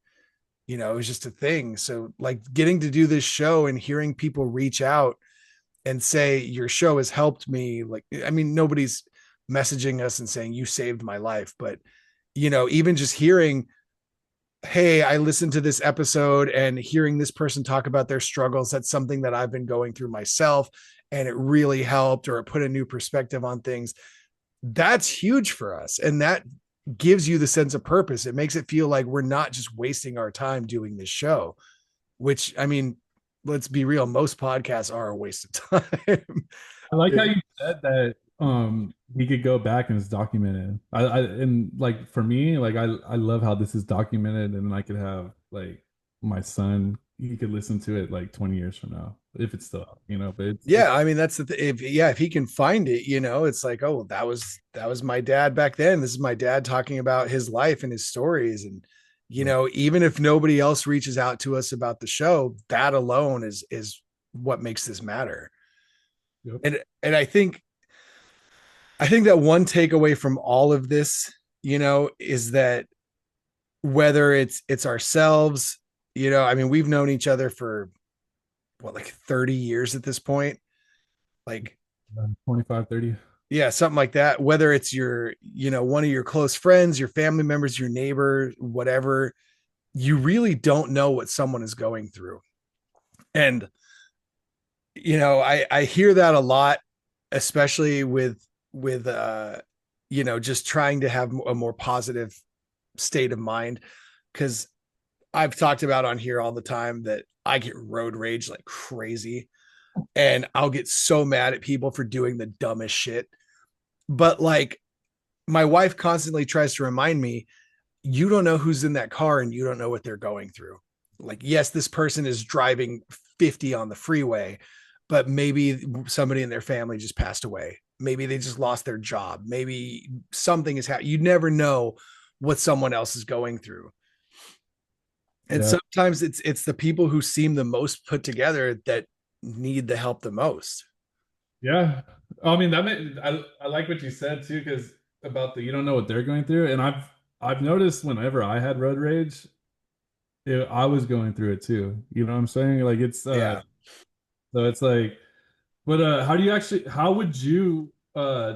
just a thing. So like getting to do this show and hearing people reach out and say, your show has helped me. Like, I mean, nobody's messaging us and saying you saved my life, but even just hearing, hey, I listened to this episode and hearing this person talk about their struggles, that's something that I've been going through myself and it really helped, or it put a new perspective on things. That's huge for us. And that gives you the sense of purpose. It makes it feel like we're not just wasting our time doing this show, which, I mean, let's be real, most podcasts are a waste of time. I like how you said that he could go back and it's documented. And like for me, like I love how this is documented and I could have like my son, he could listen to it like 20 years from now if it's still up, but it's Yeah, I mean that's if he can find it, it's like, oh, that was my dad back then. This is my dad talking about his life and his stories. And even if nobody else reaches out to us about the show, that alone is what makes this matter. yep. And I think that one takeaway from all of this, is that whether it's ourselves, I mean, we've known each other for what, like 30 years at this point, like 25, 30. yeah, something like that. Whether it's your, one of your close friends, your family members, your neighbor, whatever, you really don't know what someone is going through. And I hear that a lot, especially with just trying to have a more positive state of mind, because I've talked about on here all the time that I get road rage like crazy, and I'll get so mad at people for doing the dumbest shit. But like my wife constantly tries to remind me, you don't know who's in that car and you don't know what they're going through. Like, yes, this person is driving 50 on the freeway, but maybe somebody in their family just passed away. Maybe they just lost their job. Maybe something is happening. You never know what someone else is going through. And Yeah. sometimes it's the people who seem the most put together that need the help the most. Yeah. I mean, I like what you said too, because about the you don't know what they're going through. And I've noticed whenever I had road rage, I was going through it too. You know what I'm saying? Like it's Yeah. so it's like, but how would you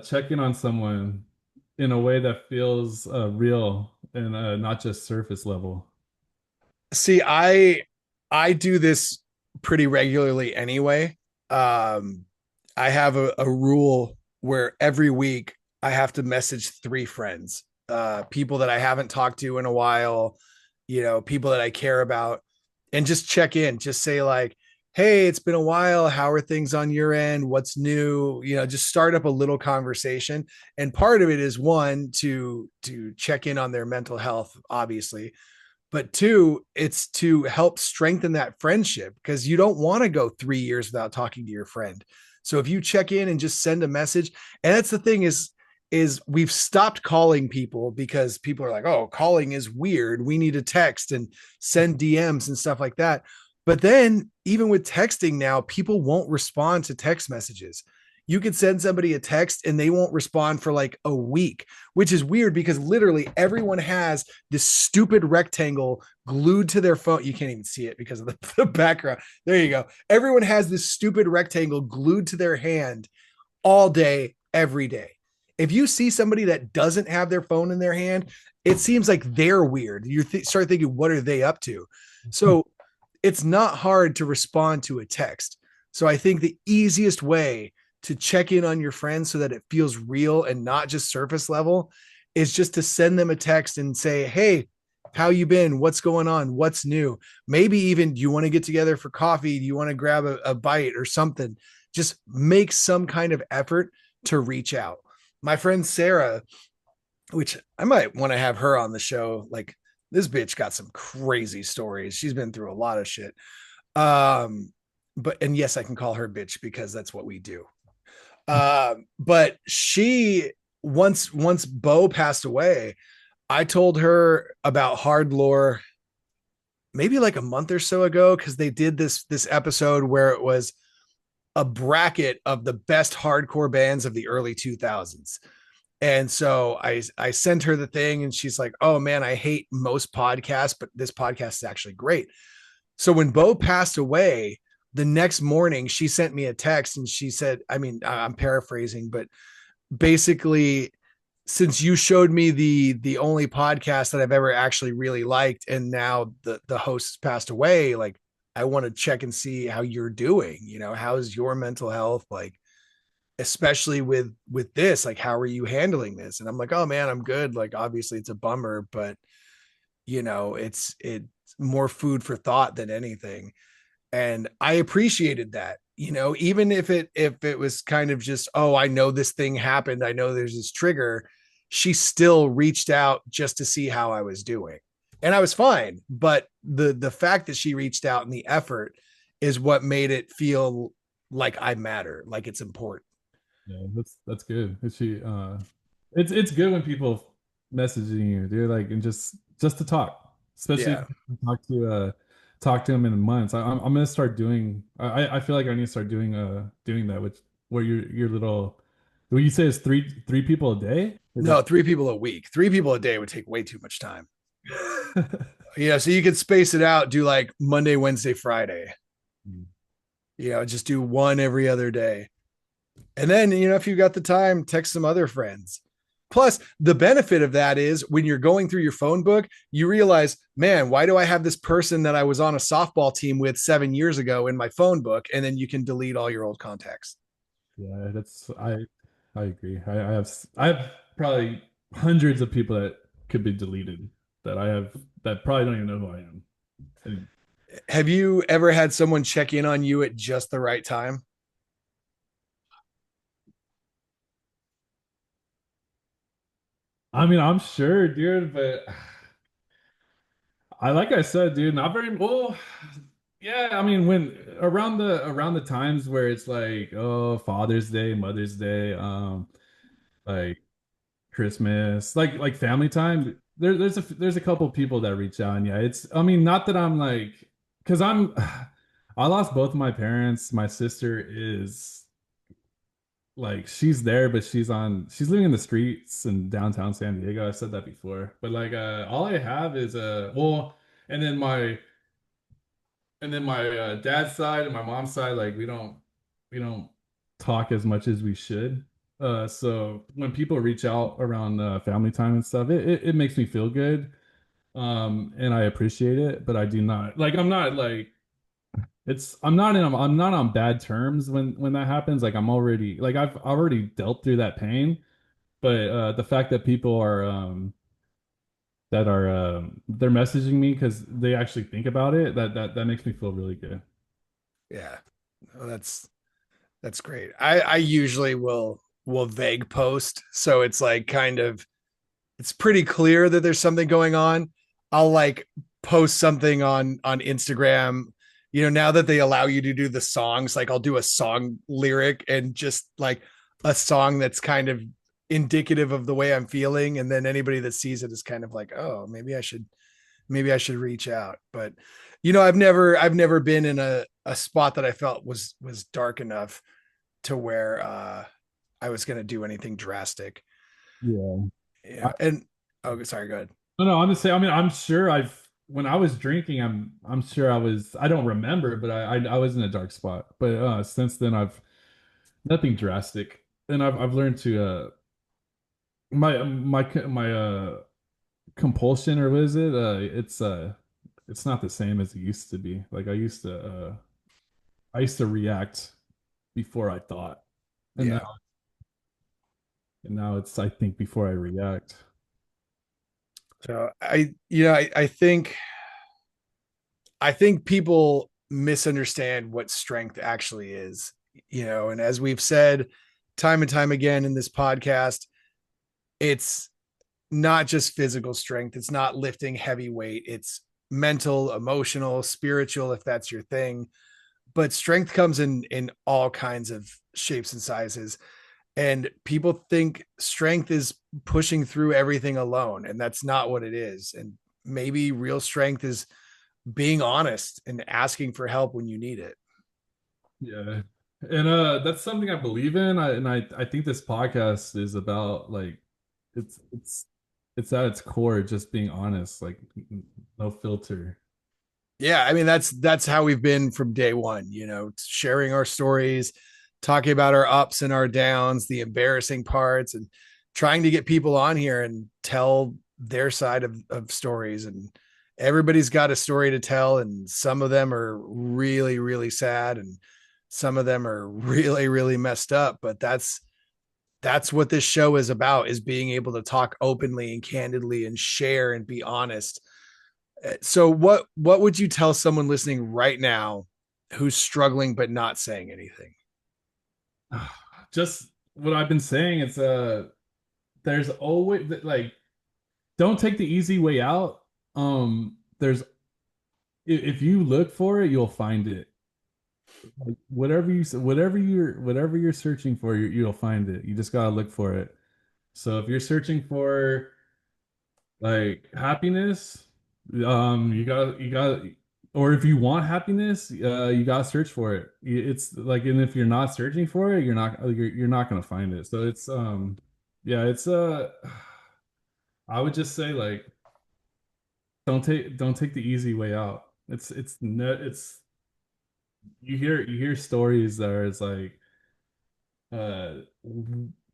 check in on someone in a way that feels real and not just surface level? See, I do this pretty regularly anyway. I have a rule where every week I have to message three friends, people that I haven't talked to in a while, people that I care about, and just check in, just say like, hey, it's been a while. How are things on your end? What's new? Just start up a little conversation. And part of it is one, to check in on their mental health, obviously, but two, it's to help strengthen that friendship, because you don't want to go 3 years without talking to your friend. So if you check in and just send a message, and that's the thing is we've stopped calling people because people are like, oh, calling is weird. We need to text and send DMs and stuff like that. But then even with texting now, people won't respond to text messages. you could send somebody a text and they won't respond for like a week, which is weird because literally everyone has this stupid rectangle glued to their phone. You can't even see it because of the background. There you go. Everyone has this stupid rectangle glued to their hand all day, every day. If you see somebody that doesn't have their phone in their hand, it seems like they're weird. You start thinking, what are they up to? So it's not hard to respond to a text. So I think the easiest way to check in on your friends so that it feels real and not just surface level is just to send them a text and say, hey, how you been? What's going on? What's new? Maybe even, do you want to get together for coffee? Do you want to grab a bite or something? Just make some kind of effort to reach out. My friend Sarah, which I might want to have her on the show. Like, this bitch got some crazy stories. She's been through a lot of shit. But and yes, I can call her bitch because that's what we do. But she once Bo passed away, I told her about Hardlore maybe like a month or so ago because they did this episode where it was a bracket of the best hardcore bands of the early 2000s. And so I sent her the thing and she's like, oh man, I hate most podcasts, but this podcast is actually great. So when Bo passed away, the next morning she sent me a text and she said, I mean, I'm paraphrasing, but basically, since you showed me the only podcast that I've ever actually really liked, and now the host has passed away, like I want to check and see how you're doing. How's your mental health? Like, especially with this, like, how are you handling this? And I'm like, oh man, I'm good. Like, obviously it's a bummer, but it's more food for thought than anything. And I appreciated that, even if it was kind of just, oh, I know this thing happened, I know there's this trigger. She still reached out just to see how I was doing, and I was fine. But the fact that she reached out and the effort is what made it feel like I matter, like it's important. Yeah, that's good. It's good when people messaging you, dude, like, and just to talk, especially if Yeah. you talk to them in months. I'm gonna start doing. I feel like I need to start doing that with where your little. What you say is three people a day? Is No, that? 3 people a week. 3 people a day would take way too much time. So you could space it out, do like Monday, Wednesday, Friday. Just do one every other day. And then, if you've got the time, text some other friends. Plus, the benefit of that is when you're going through your phone book, you realize, man, why do I have this person that I was on a softball team with 7 years ago in my phone book? And then you can delete all your old contacts. Yeah, I agree. I have probably hundreds of people that could be deleted that I have that probably don't even know who I am. And, Have you ever had someone check in on you at just the right time? I mean, I'm sure, dude, but like I said, dude, not very well. Yeah, I mean, when around the times where it's like, oh, Father's Day, Mother's Day, like Christmas, like family time. There's a couple people that reach out, and yeah, it's. I mean, not that I'm like, because I lost both of my parents. My sister is like she's there, but she's living in the streets in downtown San Diego. I said that before, but like all I have is well, and then my dad's side and my mom's side, like we don't talk as much as we should. So when people reach out around family time and stuff, it makes me feel good. And I appreciate it, but I do not like I'm not like I'm not on bad terms when that happens. Like I'm already like I've already dealt through that pain, but the fact that people are they're messaging me because they actually think about it, that makes me feel really good. Yeah. Well, that's great. I usually will vague post. So it's like kind of, it's pretty clear that there's something going on. I'll like post something on Instagram. Now that they allow you to do the songs, like I'll do a song lyric and just like a song that's kind of indicative of the way I'm feeling. And then anybody that sees it is kind of like, oh, maybe I should reach out. But I've never been in a spot that I felt was dark enough to where I was going to do anything drastic. Yeah. Yeah. And oh, sorry, go ahead. No, no, I'm just saying. I mean, I'm sure when I was drinking, I'm sure I don't remember, but I was in a dark spot. But since then, I've nothing drastic, and I've learned to my compulsion, or what is it? It's not the same as it used to be. Like I used to react before I thought, and Yeah. now it's I think before I react. So I think people misunderstand what strength actually is, and as we've said time and time again in this podcast, it's not just physical strength. It's not lifting heavy weight. It's mental, emotional, spiritual, if that's your thing. But strength comes in all kinds of shapes and sizes. And people think strength is pushing through everything alone, and that's not what it is. And maybe real strength is being honest and asking for help when you need it. Yeah. And that's something I believe in. I think this podcast is about like it's it's it's at its core just being honest, like no filter. Yeah, I mean that's how we've been from day one, sharing our stories, talking about our ups and our downs, the embarrassing parts, and trying to get people on here and tell their side of stories. And everybody's got a story to tell, and some of them are really, really sad, and some of them are really, really messed up. But that's what this show is about, is being able to talk openly and candidly and share and be honest. So what would you tell someone listening right now who's struggling but not saying anything? Just what I've been saying, it's there's always like don't take the easy way out. There's if you look for it, you'll find it. Like whatever you're searching for, you'll find it. You just gotta look for it. So if you're searching for like happiness, you got or if you want happiness, you gotta search for it. It's like, and if you're not searching for it, you're not gonna find it. So it's yeah, it's I would just say like don't take the easy way out. It's no it's you hear stories that are, it's like uh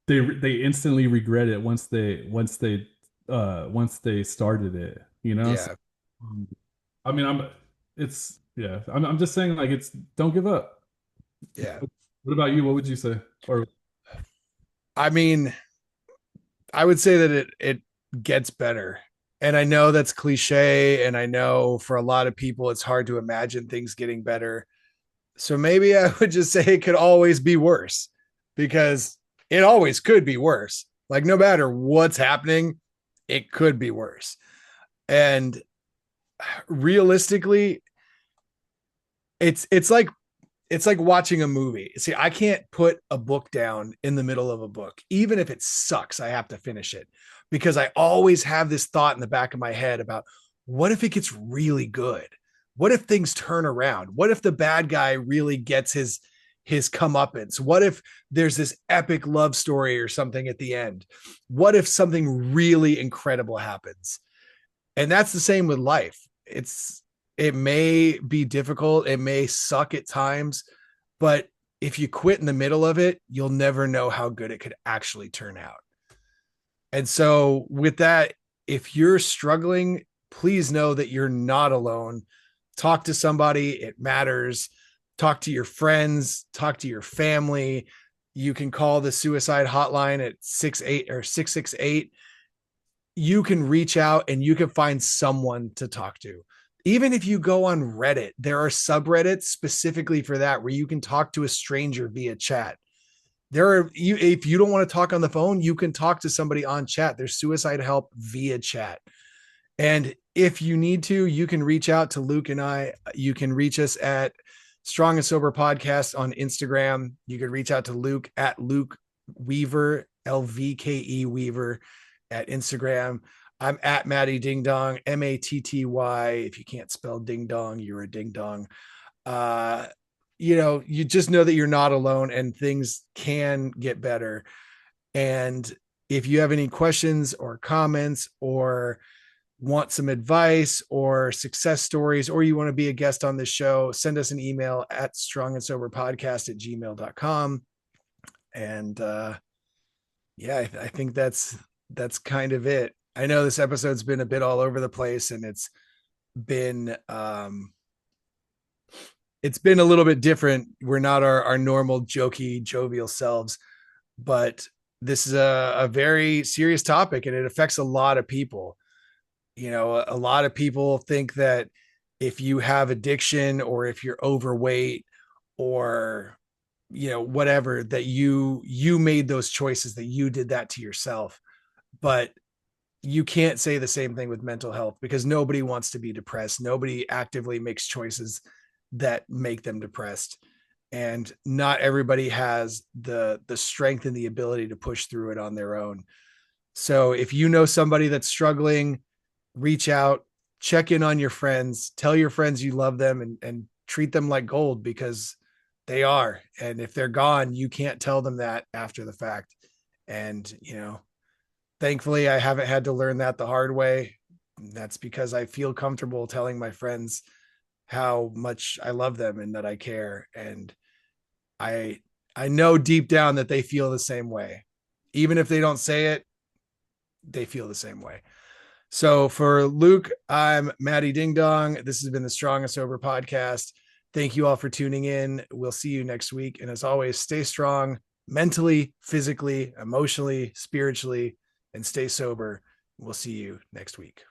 they instantly regret it once they started it, you know. So, Yeah, um, I mean, I'm just saying, like, it's don't give up. yeah. What about you? What would you say? Or I mean, I would say that it gets better. And I know that's cliche, and I know for a lot of people it's hard to imagine things getting better. So maybe I would just say it could always be worse, because it always could be worse. Like no matter what's happening, it could be worse. And realistically, it's like it's like watching a movie. See, I can't put a book down in the middle of a book. Even if it sucks, I have to finish it, because I always have this thought in the back of my head about, what if it gets really good? What if things turn around? What if the bad guy really gets his comeuppance? What if there's this epic love story or something at the end? What if something really incredible happens? And that's the same with life. It may be difficult, it may suck at times, but if you quit in the middle of it, you'll never know how good it could actually turn out. And so with that, if you're struggling, please know that you're not alone. Talk to somebody, it matters. Talk to your friends, talk to your family. You can call the suicide hotline at 68 or 668. You can reach out and you can find someone to talk to. Even if you go on Reddit, there are subreddits specifically for that, where you can talk to a stranger via chat. If you don't want to talk on the phone, you can talk to somebody on chat. There's suicide help via chat. And if you need to, you can reach out to Luke and I. You can reach us at Strong and Sober Podcast on Instagram. You can reach out to Luke at Luke Weaver, LVKE Weaver at Instagram. I'm at Matty Ding Dong, Matty. If you can't spell ding dong, you're a ding dong. you just know that you're not alone and things can get better. And if you have any questions or comments or want some advice or success stories, or you want to be a guest on this show, send us an email at strongandsoberpodcast@gmail.com. And yeah, I think that's kind of it. I know this episode's been a bit all over the place, and been it's been a little bit different. We're not our normal jokey, jovial selves, but this is a very serious topic, and it affects a lot of people. A lot of people think that if you have addiction or if you're overweight or whatever, that you made those choices, that you did that to yourself. But you can't say the same thing with mental health, because nobody wants to be depressed. Nobody actively makes choices that make them depressed, and not everybody has the strength and the ability to push through it on their own. So if you know somebody that's struggling, reach out, check in on your friends, tell your friends you love them, and treat them like gold, because they are. And if they're gone, you can't tell them that after the fact. And, thankfully, I haven't had to learn that the hard way. That's because I feel comfortable telling my friends how much I love them and that I care. And I I know deep down that they feel the same way. Even if they don't say it, they feel the same way. So for Luke, I'm Maddie Ding Dong. This has been the Strong and Sober podcast. Thank you all for tuning in. We'll see you next week. And as always, stay strong mentally, physically, emotionally, spiritually, and stay sober. We'll see you next week.